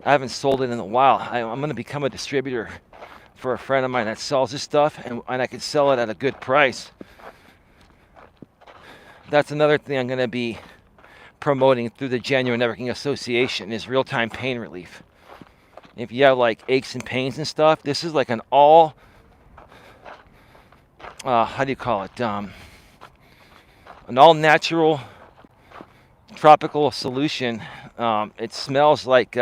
I haven't sold it in a while. I'm going to become a distributor for a friend of mine that sells this stuff, and I can sell it at a good price. That's another thing I'm going to be promoting through the Genuine Networking Association is real-time pain relief. If you have like aches and pains and stuff, this is like an all, how do you call it? An all-natural tropical solution. It smells like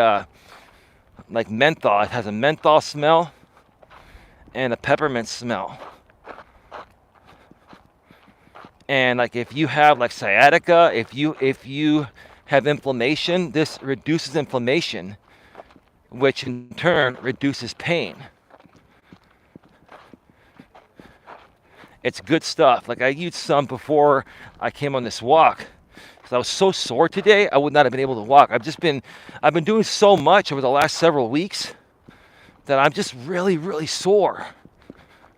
menthol. It has a menthol smell and a peppermint smell. And like if you have like sciatica, if you have inflammation, this reduces inflammation, which in turn reduces pain. It's good stuff. Like I used some before I came on this walk. Because I was so sore today, I would not have been able to walk. I've been doing so much over the last several weeks that I'm just really, really sore.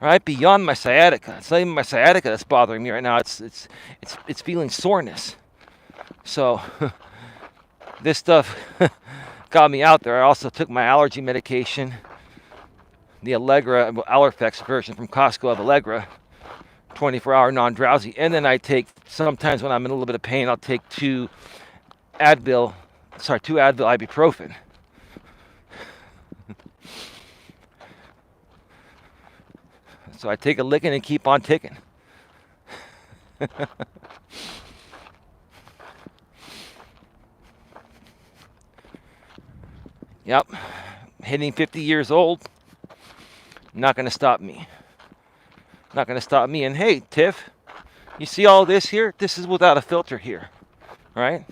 Right? Beyond my sciatica. It's not even my sciatica that's bothering me right now. It's feeling soreness. So this stuff got me out there. I also took my allergy medication, the Allegra, Allerfex version from Costco of Allegra, 24-hour non-drowsy. And then I take, sometimes when I'm in a little bit of pain, I'll take two Advil ibuprofen. So I take a licking and keep on ticking. Yep, hitting 50 years old, not going to stop me. Not going to stop me. And hey, Tiff, you see all this here? This is without a filter here, right?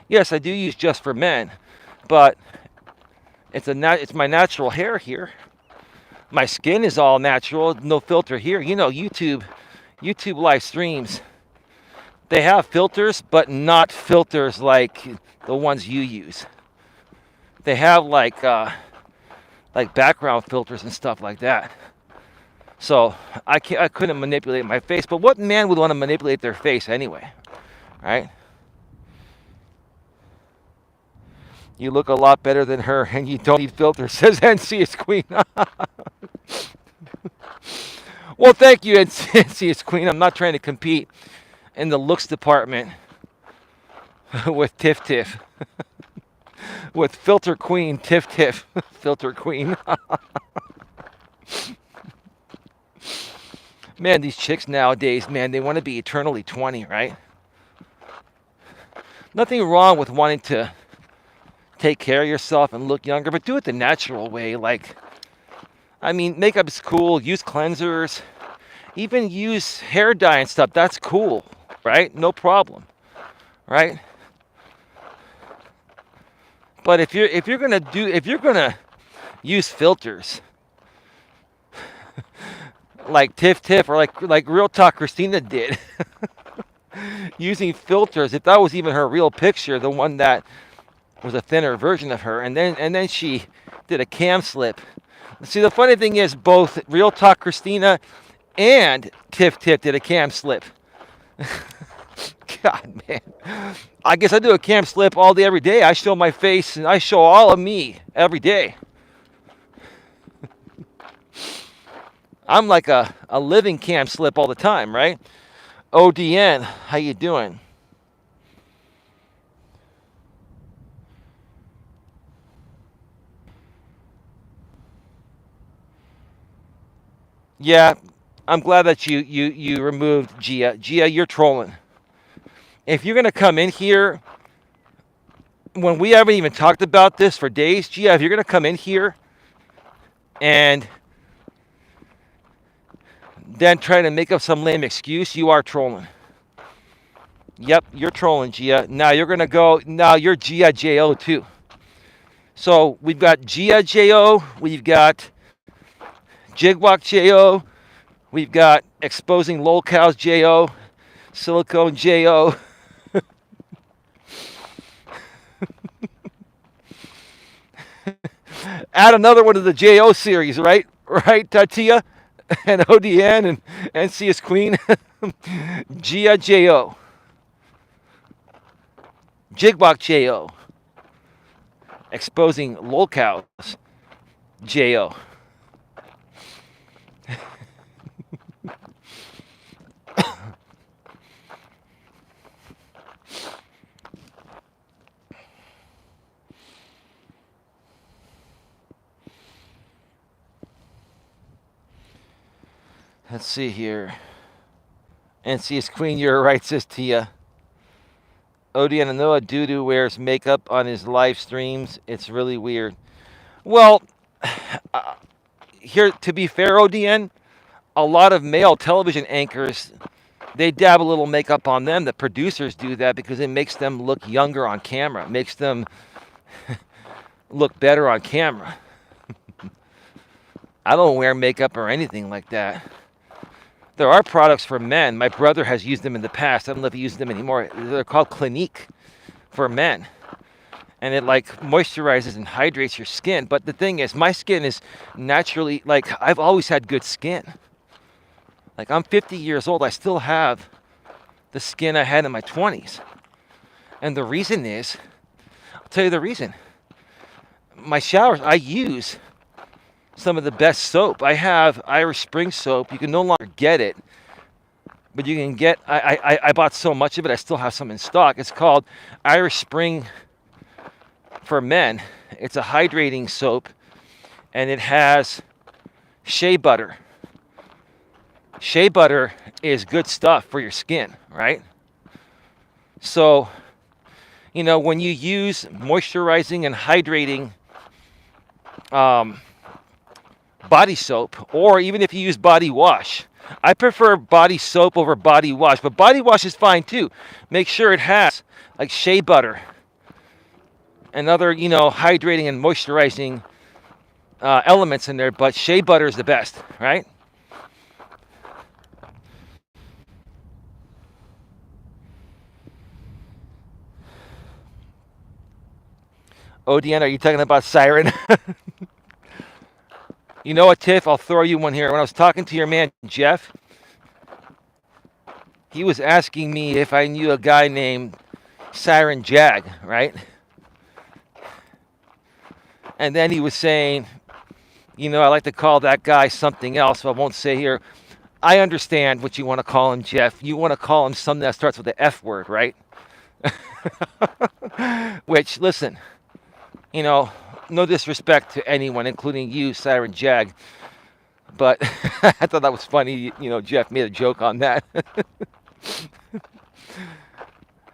Yes, I do use Just for Men, but it's my natural hair here. My skin is all natural, no filter here. You know, YouTube live streams, they have filters, but not filters like the ones you use. They have like background filters and stuff like that. So I couldn't manipulate my face. But what man would want to manipulate their face anyway, right? You look a lot better than her, and you don't need filters, says NCS Queen. Well, thank you, NCS Queen. I'm not trying to compete in the looks department with Tiff Tiff. With Filter Queen, Tiff Tiff. Filter Queen. Man, these chicks nowadays, man, they want to be eternally 20, right? Nothing wrong with wanting to take care of yourself and look younger, but do it the natural way. Like, I mean, makeup is cool. Use cleansers. Even use hair dye and stuff. That's cool, right? No problem, right? But if you're gonna use filters like Tiff Tiff or like Real Talk Christina did, using filters, if that was even her real picture, the one that was a thinner version of her, and then she did a cam slip. See, the funny thing is, both Real Talk Christina and Tiff Tiff did a cam slip. God, man. I guess I do a cam slip all day, every day. I show my face, and I show all of me every day. I'm like a living cam slip all the time, right? ODN, how you doing? Yeah, I'm glad that you removed Gia. Gia, you're trolling. If you're gonna come in here when we haven't even talked about this for days, Gia, if you're gonna come in here and then try to make up some lame excuse, you are trolling. Yep, you're trolling, Gia. Now you're gonna go. Now you're Gia Jo too. So we've got Gia Jo. We've got Jigwalk Jo. We've got Exposing Lol Cows Jo. Silicone Jo. Add another one to the Jo series, right? Right, Tatia? And ODN and NCS Queen. Gia Jo. Jigbok Jo. Exposing Lol Cows Jo. Let's see here. NCS Queen, you're right, says Tia. Odiana Noah Dudu wears makeup on his live streams. It's really weird. Well, here, to be fair, ODN, a lot of male television anchors they dab a little makeup on them. The producers do that because it makes them look younger on camera. It makes them look better on camera. I don't wear makeup or anything like that. There are products for men. My brother has used them in the past. I don't know if he uses them anymore. They're called Clinique for men. And it like moisturizes and hydrates your skin. But the thing is, my skin is naturally, like, I've always had good skin. Like, I'm 50 years old. I still have the skin I had in my 20s. And the reason is, I'll tell you the reason. My showers, I use some of the best soap. I have Irish Spring soap. You can no longer get it, but you can get, I bought so much of it, I still have some in stock. It's called Irish Spring for men. It's a hydrating soap, and it has shea butter. Shea butter is good stuff for your skin, right? So, you know, when you use moisturizing and hydrating body soap, or even if you use body wash, I prefer body soap over body wash, but body wash is fine too. Make sure it has like shea butter and other, you know, hydrating and moisturizing elements in there, but shea butter is the best, right? ODN, are you talking about Siren? You know what, Tiff? I'll throw you one here. When I was talking to your man, Jeff, he was asking me if I knew a guy named Siren Jag, right? And then he was saying, you know, I like to call that guy something else, so I won't say here. I understand what you want to call him, Jeff. You want to call him something that starts with the F word, right? Which, listen, you know, no disrespect to anyone, including you, Siren Jag, but I thought that was funny. You know, Jeff made a joke on that.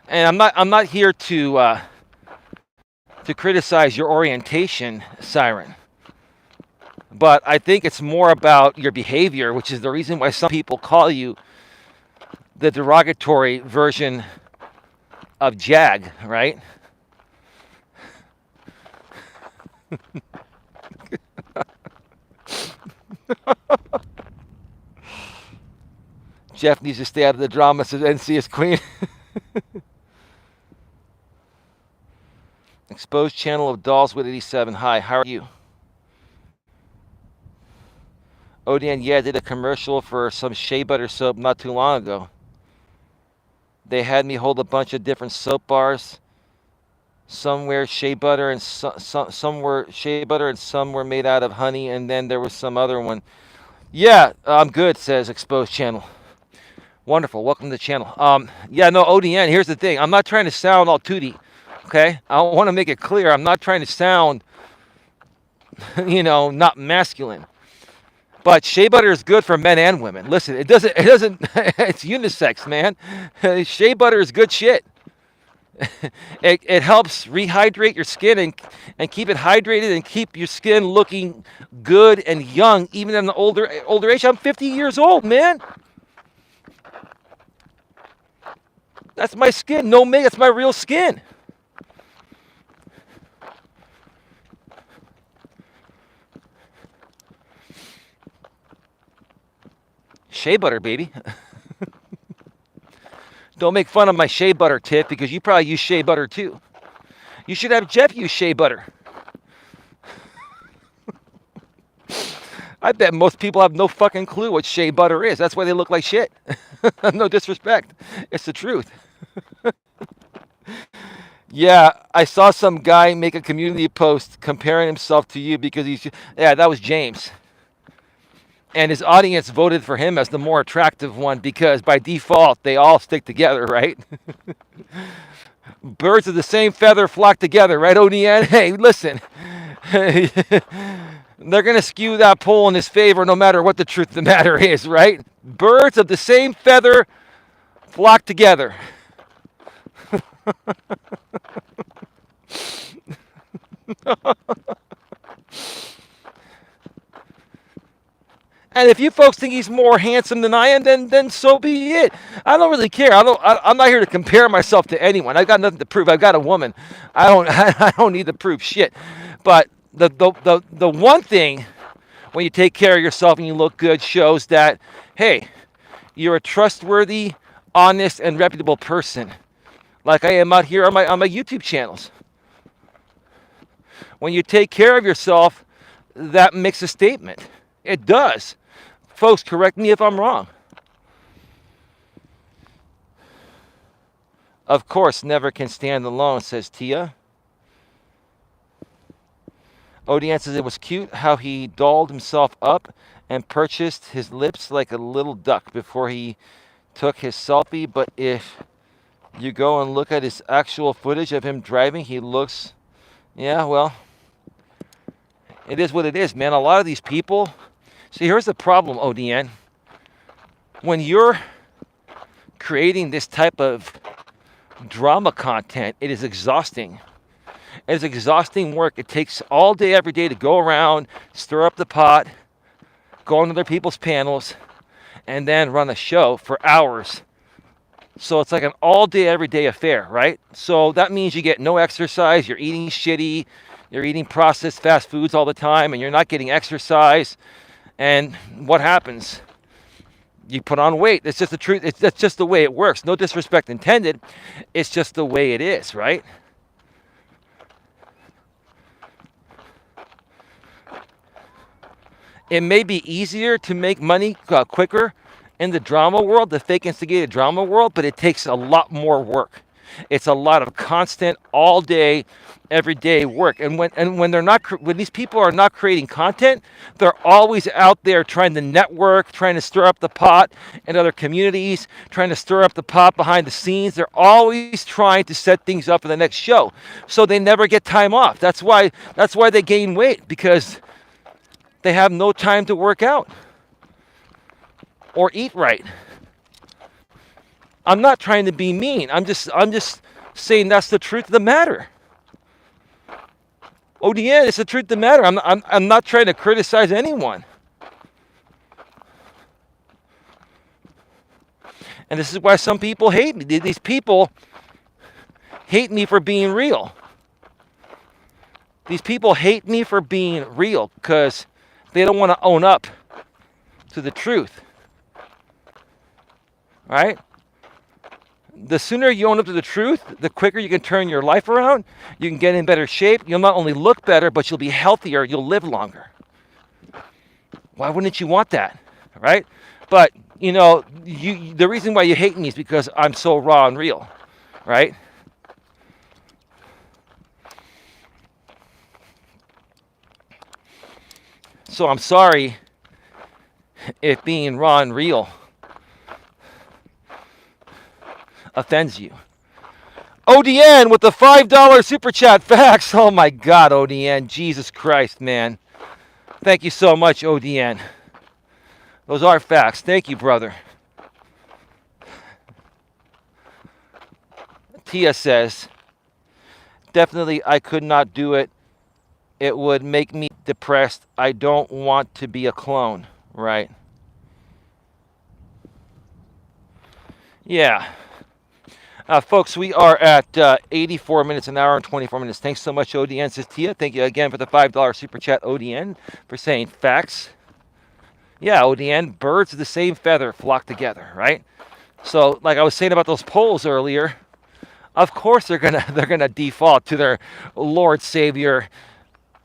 And I'm not here to criticize your orientation, Siren. But I think it's more about your behavior, which is the reason why some people call you the derogatory version of Jag, right? Jeff needs to stay out of the drama, says NCS Queen. Exposed channel of Dolls with 87. Hi, how are you? ODN, yeah, I did a commercial for some shea butter soap not too long ago. They had me hold a bunch of different soap bars. Some were shea butter and some were shea butter and some were made out of honey, and then there was some other one. Yeah, I'm good, says Exposed Channel. Wonderful. Welcome to the channel. Yeah, no, ODN, here's the thing. I'm not trying to sound all tooty, okay? I want to make it clear. I'm not trying to sound, you know, not masculine. But shea butter is good for men and women. Listen, it doesn't, it's unisex, man. Shea butter is good shit. It helps rehydrate your skin and keep it hydrated and keep your skin looking good and young, even in the older age. I'm 50 years old, man. That's my skin. No me, that's my real skin. Shea butter, baby. Don't make fun of my shea butter tip, because you probably use shea butter too. You should have Jeff use shea butter. I bet most people have no fucking clue what shea butter is. That's why they look like shit. No disrespect. It's the truth. Yeah, I saw some guy make a community post comparing himself to you because he's... Yeah, that was James. And his audience voted for him as the more attractive one because by default, they all stick together, right? Birds of the same feather flock together, right, ODN? Hey, listen. They're going to skew that poll in his favor no matter what the truth of the matter is, right? Birds of the same feather flock together. And if you folks think he's more handsome than I am, then so be it. I don't really care. I'm not here to compare myself to anyone. I've got nothing to prove. I've got a woman. I don't I don't need to prove shit. But the one thing when you take care of yourself and you look good shows that, hey, you're a trustworthy, honest, and reputable person, like I am out here on my YouTube channels. When you take care of yourself, that makes a statement. It does. Folks, correct me if I'm wrong. Of course, never can stand alone, says Tia. Odian says it was cute how he dolled himself up and purchased his lips like a little duck before he took his selfie. But if you go and look at his actual footage of him driving, he looks, yeah, well, it is what it is, man. A lot of these people, see, here's the problem, Odian. When you're creating this type of drama content, it is exhausting. It's exhausting work. It takes all day, every day to go around, stir up the pot, go on other people's panels, and then run a show for hours. So it's like an all day, every day affair, right? So that means you get no exercise, you're eating shitty, you're eating processed fast foods all the time, and you're not getting exercise. And what happens? You put on weight. It's just the truth. That's just the way it works. No disrespect intended. It's just the way it is, right? It may be easier to make money quicker in the drama world, the fake instigated drama world, but it takes a lot more work. It's a lot of constant, all day, everyday work. And when they're not, when these people are not creating content, they're always out there trying to network, trying to stir up the pot in other communities, trying to stir up the pot behind the scenes. They're always trying to set things up for the next show, so they never get time off. That's why they gain weight, because they have no time to work out or eat right. I'm not trying to be mean. I'm just saying that's the truth of the matter. ODN, it's the truth of the matter. I'm not trying to criticize anyone. And this is why some people hate me. These people hate me for being real. These people hate me for being real because they don't want to own up to the truth. All right? The sooner you own up to the truth, the quicker you can turn your life around. You can get in better shape. You'll not only look better, but you'll be healthier. You'll live longer. Why wouldn't you want that? Right? But, you know, the reason why you hate me is because I'm so raw and real. Right? So I'm sorry if being raw and real offends you. ODN with the $5 super chat. Facts. Oh my God, ODN. Jesus Christ, man. Thank you so much, ODN. Those are facts. Thank you, brother. Tia says, definitely I could not do it. It would make me depressed. I don't want to be a clone. Right. Yeah. Folks, we are at 84 minutes, an hour and 24 minutes. Thanks so much, ODN, says Tia. Thank you again for the $5 super chat, ODN, for saying facts. Yeah, ODN, birds of the same feather flock together, right? So, like I was saying about those polls earlier, of course they're gonna default to their Lord, Savior,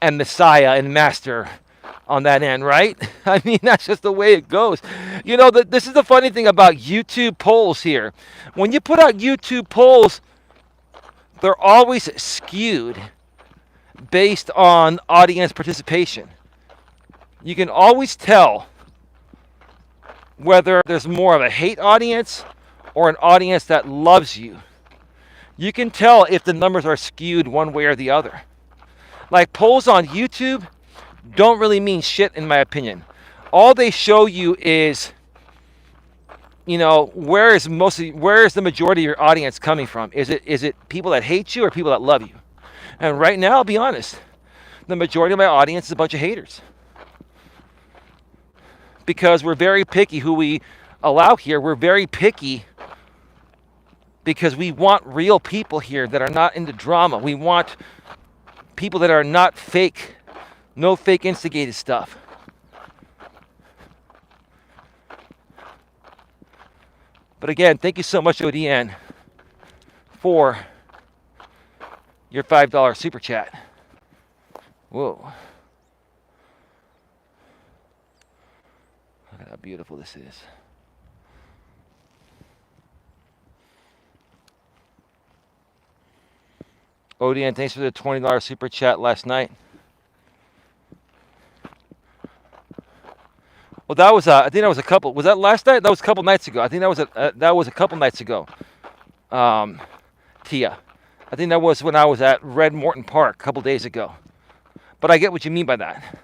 and Messiah and Master on that end, right? I mean, that's just the way it goes. You know, this is the funny thing about YouTube polls here. When you put out YouTube polls, they're always skewed based on audience participation. You can always tell whether there's more of a hate audience or an audience that loves you. You can tell if the numbers are skewed one way or the other. Like polls on YouTube don't really mean shit, in my opinion. All they show you is, you know, where is the majority of your audience coming from? Is it people that hate you or people that love you? And right now, I'll be honest, the majority of my audience is a bunch of haters. because we're very picky who we allow here. We're very picky because we want real people here that are not into drama. We want people that are not fake, no fake instigated stuff. But again, thank you so much, ODN, for your $5 super chat. Whoa. Look at how beautiful this is. ODN, thanks for the $20 super chat last night. Well, that was I think that was a couple. Was that last night? That was a couple nights ago. I think that was a couple nights ago. Tia, I think that was when I was at Red Morton Park a couple days ago. But I get what you mean by that.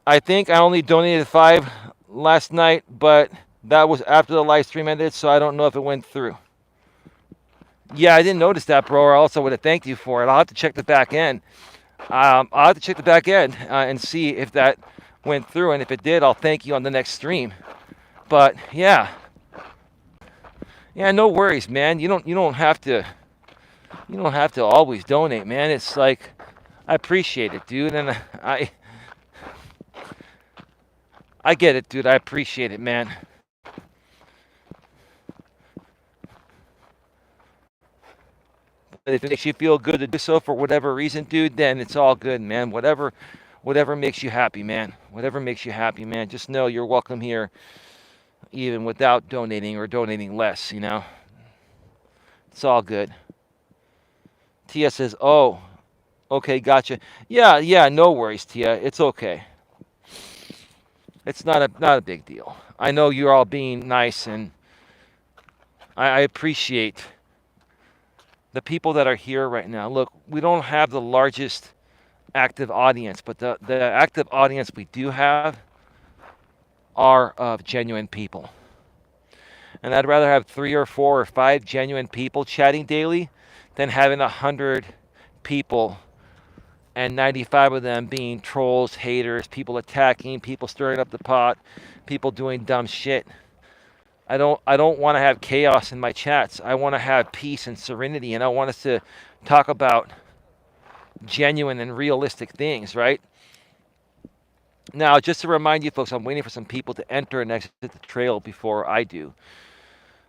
I think I only donated 5 last night, but that was after the live stream ended, so I don't know if it went through. Yeah, I didn't notice that, bro, or else I would have thanked you for it. I'll have to check the back end. I'll have to check the back end and see if that went through, and if it did, I'll thank you on the next stream. But yeah, no worries, man. You don't have to always donate, man. It's like, I appreciate it, dude, and I get it, dude. I appreciate it, man. If it makes you feel good to do so for whatever reason, dude, then it's all good, man. Whatever makes you happy, man. Whatever makes you happy, man. Just know you're welcome here, even without donating or donating less, you know. It's all good. Tia says, oh, okay, gotcha. Yeah, no worries, Tia. It's okay. It's not a big deal. I know you're all being nice, and I appreciate the people that are here right now. Look, we don't have the largest active audience, but the active audience we do have are of genuine people. And I'd rather have 3 or 4 or 5 genuine people chatting daily than having 100 people and 95 of them being trolls, haters, people attacking, people stirring up the pot, people doing dumb shit. I don't want to have chaos in my chats. I want to have peace and serenity, and I want us to talk about genuine and realistic things, right? Now, just to remind you folks, I'm waiting for some people to enter and exit the trail before I do,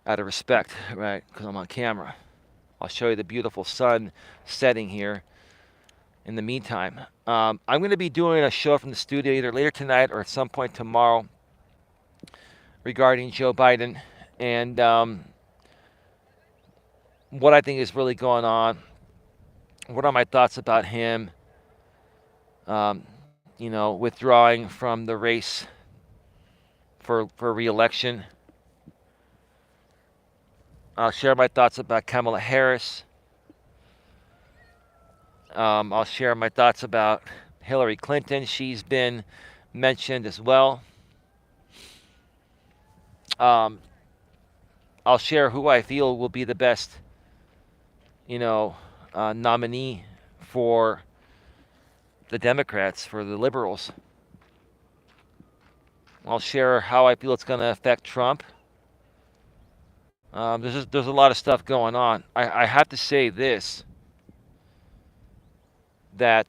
out of respect, right? Because I'm on camera. I'll show you the beautiful sun setting here. In the meantime, I'm going to be doing a show from the studio either later tonight or at some point tomorrow regarding Joe Biden and what I think is really going on. What are my thoughts about him, withdrawing from the race for re-election. I'll share my thoughts about Kamala Harris. I'll share my thoughts about Hillary Clinton. She's been mentioned as well. I'll share who I feel will be the best, nominee for the Democrats, for the liberals. I'll share how I feel it's going to affect Trump. There's a lot of stuff going on. I have to say this, that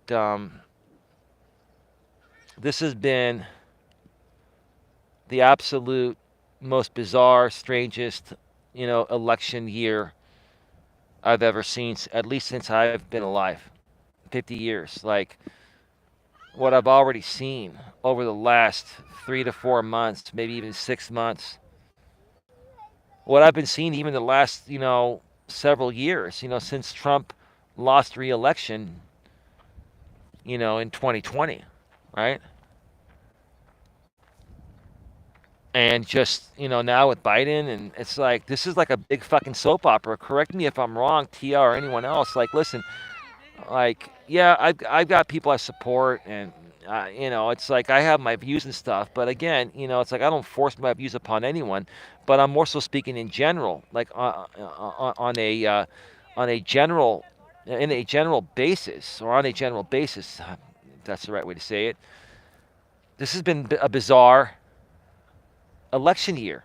this has been the absolute most bizarre, strangest, election year I've ever seen, at least since I've been alive. 50 years. Like, what I've already seen over the last 3 to 4 months, maybe even 6 months. What I've been seeing even the last, several years, since Trump lost re-election, in 2020, right? And just, now with Biden, and it's like, this is like a big fucking soap opera. Correct me if I'm wrong, Tia or anyone else. Like, listen, like, yeah, I've got people I support, and, it's like I have my views and stuff. But again, it's like I don't force my views upon anyone. But I'm more so speaking in general, like on a general basis. if that's the right way to say it. This has been a bizarre election year.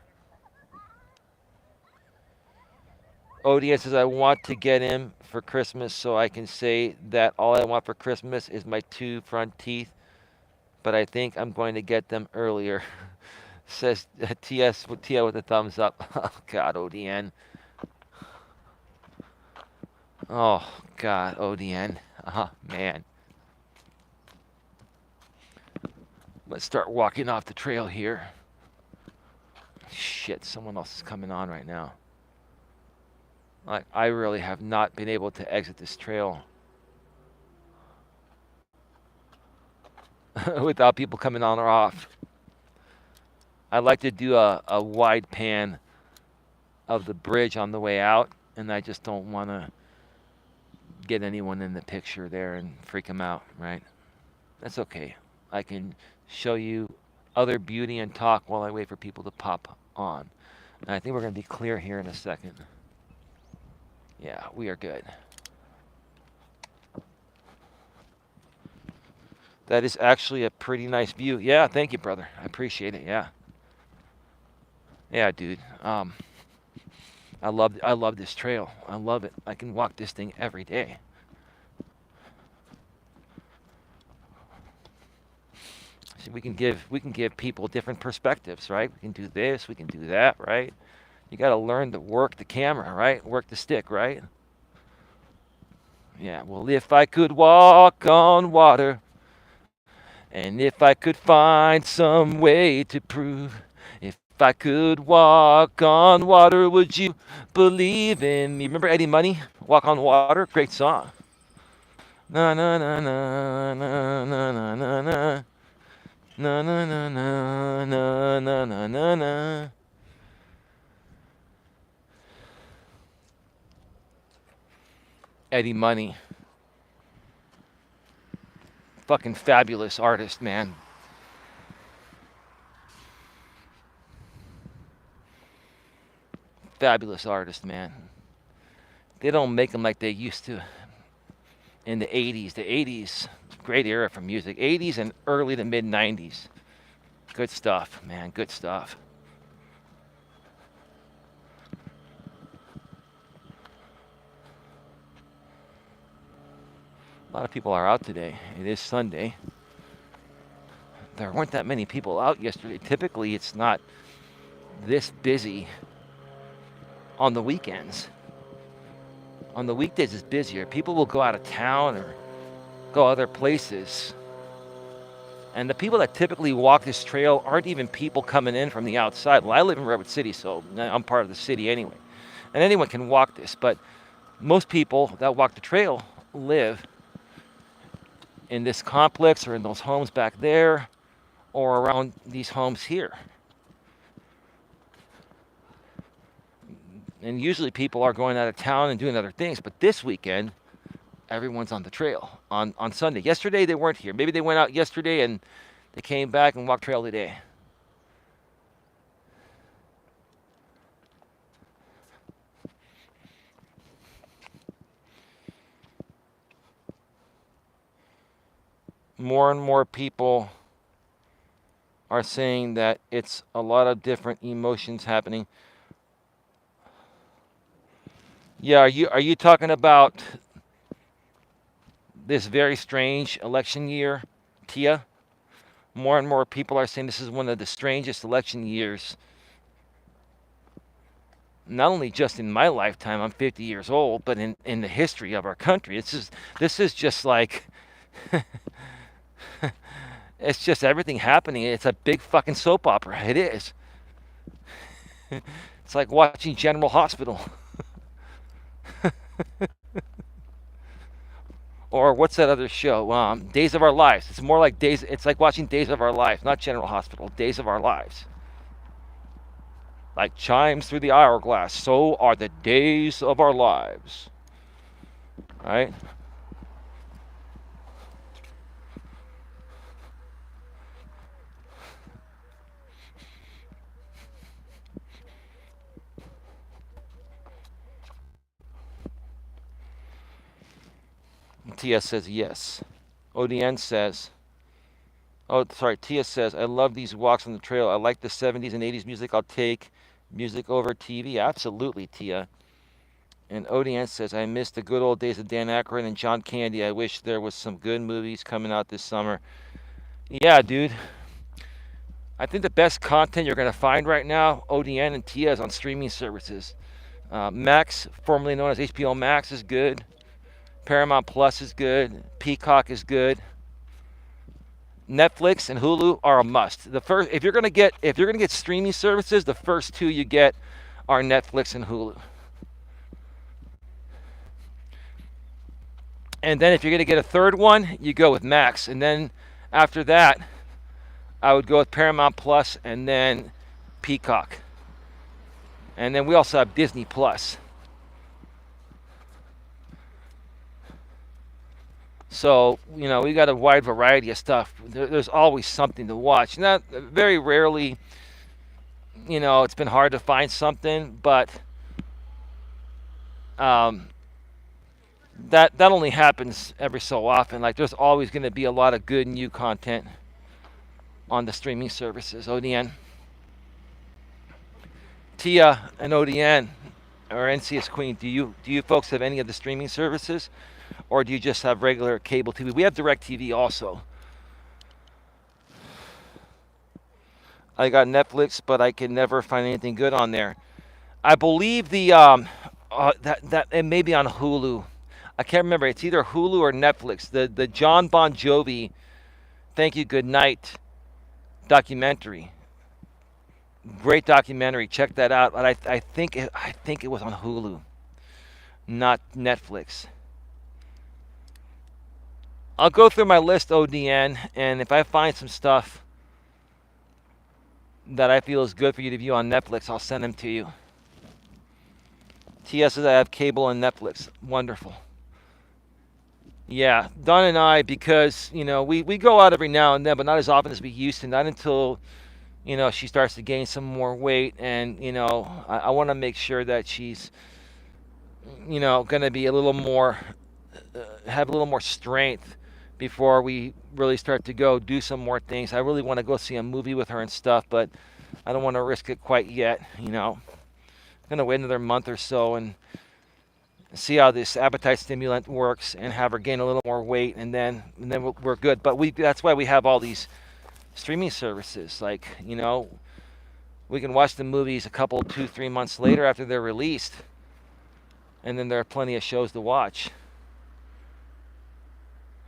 ODS says, I want to get him for Christmas so I can say that all I want for Christmas is my two front teeth, but I think I'm going to get them earlier. Says Tia with a thumbs up. Oh, God, ODN. Oh, God, ODN. Man. Let's start walking off the trail here. Shit, someone else is coming on right now. I really have not been able to exit this trail without people coming on or off. I like to do a wide pan of the bridge on the way out, and I just don't want to get anyone in the picture there and freak them out, right? That's okay. I can show you other beauty and talk while I wait for people to pop on. And I think we're going to be clear here in a second. Yeah, we are good. That is actually a pretty nice view. Yeah, thank you, brother. I appreciate it. Yeah. Yeah, dude. I love this trail. I love it. I can walk this thing every day. See, we can give people different perspectives, right? We can do this, we can do that, right? You got to learn to work the camera, right? Work the stick, right? Yeah, well, if I could walk on water, and if I could find some way to prove, if I could walk on water, would you believe in me? Remember Eddie Money? Walk on Water? Great song. Na na na na na na na na na. Na na na na na na na na na. Eddie Money. Fucking fabulous artist, man. Fabulous artist, man. They don't make them like they used to in the 80s. The 80s, great era for music. 80s and early to mid 90s. Good stuff, man. Good stuff. A lot of people are out today. It is Sunday. There weren't that many people out yesterday. Typically, it's not this busy on the weekends. On the weekdays, it's busier. People will go out of town or go other places. And the people that typically walk this trail aren't even people coming in from the outside. Well, I live in Redwood City, so I'm part of the city anyway. And anyone can walk this, but most people that walk the trail live in this complex or in those homes back there or around these homes here. And usually people are going out of town and doing other things, but this weekend, everyone's on the trail on Sunday. Yesterday, they weren't here. Maybe they went out yesterday and they came back and walked trail today. More and more people are saying that it's a lot of different emotions happening. Yeah, are you talking about this very strange election year, Tia? More and more people are saying this is one of the strangest election years. Not only just in my lifetime, I'm 50 years old, but in the history of our country. This is just like it's just everything happening. It's a big fucking soap opera. It is. It's like watching General Hospital. Or what's that other show? Days of Our Lives. It's more like days. It's like watching Days of Our Lives, not General Hospital. Days of Our Lives. Like chimes through the hourglass, so are the days of our lives. Right? Tia says yes. ODN says, oh, sorry, Tia says, I love these walks on the trail. I like the 70s and 80s music. I'll take music over TV. Absolutely, Tia. And ODN says, I miss the good old days of Dan Aykroyd and John Candy. I wish there was some good movies coming out this summer. Yeah, dude. I think the best content you're going to find right now, ODN and Tia, is on streaming services. Max, formerly known as HBO Max, is good. Paramount Plus is good. Peacock is good. Netflix and Hulu are a must. The first, if you're gonna get streaming services, the first two you get are Netflix and Hulu. And then if you're gonna get a third one, you go with Max. And then after that, I would go with Paramount Plus and then Peacock. And then we also have Disney Plus. So, we got a wide variety of stuff. There's always something to watch. Not very rarely, it's been hard to find something, but that only happens every so often. Like, there's always going to be a lot of good new content on the streaming services. ODN, Tia, and ODN, or NCS Queen. Do you folks have any of the streaming services, or do you just have regular cable TV? We have DirecTV also. I got Netflix, but I can never find anything good on there. I believe that it may be on Hulu. I can't remember. It's either Hulu or Netflix. The John Bon Jovi "Thank You Good Night" documentary. Great documentary. Check that out. But I think it was on Hulu, not Netflix. I'll go through my list, ODN, and if I find some stuff that I feel is good for you to view on Netflix, I'll send them to you. TS says I have cable and Netflix. Wonderful. Yeah, Don and I, because, we go out every now and then, but not as often as we used to. Not until, she starts to gain some more weight. And, I want to make sure that she's, going to be a little more, have a little more strength before we really start to go do some more things. I really want to go see a movie with her and stuff, but I don't want to risk it quite yet, I'm going to wait another month or so and see how this appetite stimulant works and have her gain a little more weight, and then we're good. But that's why we have all these streaming services. Like, we can watch the movies a couple, 2-3 months later after they're released, and then there are plenty of shows to watch.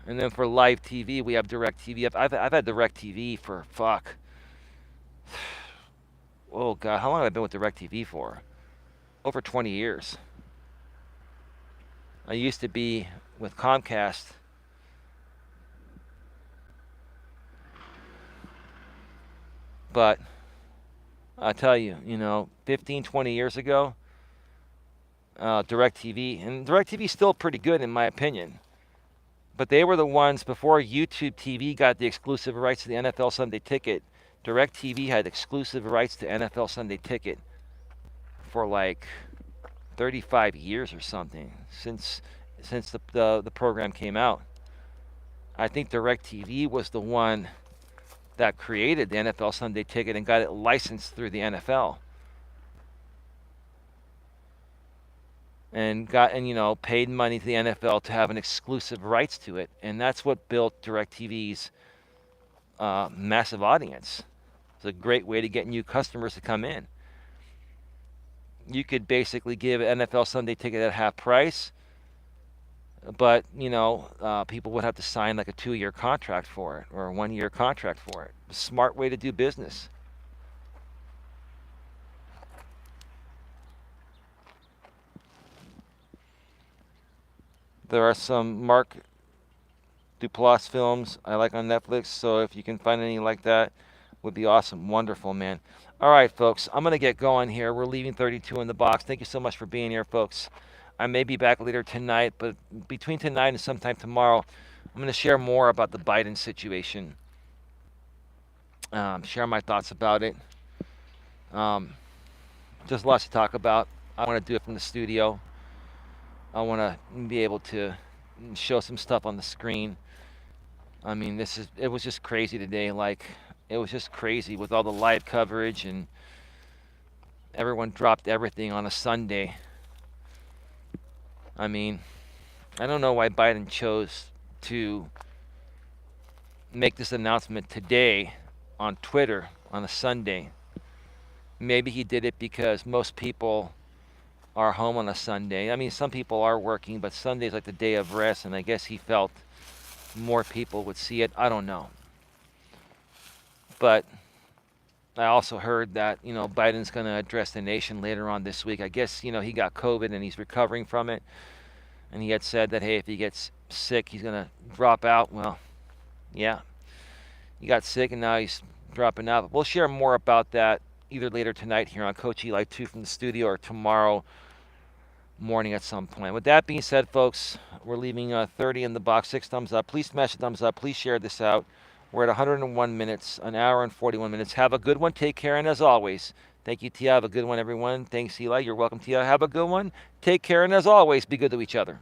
And then for live TV, we have DirecTV. I've had DirecTV for oh God, how long have I been with DirecTV for? Over 20 years. I used to be with Comcast. But I tell you, 15, 20 years ago, DirecTV, and DirecTV is still pretty good in my opinion. But they were the ones, before YouTube TV got the exclusive rights to the NFL Sunday Ticket, DirecTV had exclusive rights to NFL Sunday Ticket for like 35 years or something since the program came out. I think DirecTV was the one that created the NFL Sunday Ticket and got it licensed through the NFL. And paid money to the NFL to have an exclusive rights to it, and that's what built DirecTV's massive audience. It's a great way to get new customers to come in. You could basically give an NFL Sunday Ticket at half price, but people would have to sign like a 2-year contract for it or a 1-year contract for it. A smart way to do business. There are some Mark Duplass films I like on Netflix, so if you can find any like that, would be awesome. Wonderful, man. All right, folks, I'm going to get going here. We're leaving 32 in the box. Thank you so much for being here, folks. I may be back later tonight, but between tonight and sometime tomorrow, I'm going to share more about the Biden situation, share my thoughts about it. Just lots to talk about. I want to do it from the studio. I want to be able to show some stuff on the screen I mean, it was just crazy today. Like, it was just crazy with all the live coverage and everyone dropped everything on a Sunday. I mean, I don't know why Biden chose to make this announcement today on Twitter on a Sunday. Maybe he did it because most people are home on a Sunday. I mean, some people are working, but Sunday's like the day of rest, and I guess he felt more people would see it. I don't know. But I also heard that, Biden's going to address the nation later on this week. I guess, he got COVID and he's recovering from it. And he had said that, hey, if he gets sick, he's going to drop out. Well, yeah, he got sick and now he's dropping out. But we'll share more about that either later tonight here on Coach Eli 2 from the studio or tomorrow morning at some point. With that being said, folks, we're leaving 30 in the box. 6 thumbs up. Please smash the thumbs up. Please share this out. We're at 101 minutes, an hour and 41 minutes. Have a good one. Take care. And as always, thank you, Tia. Have a good one, everyone. Thanks, Eli. You're welcome, Tia. Have a good one. Take care. And as always, be good to each other.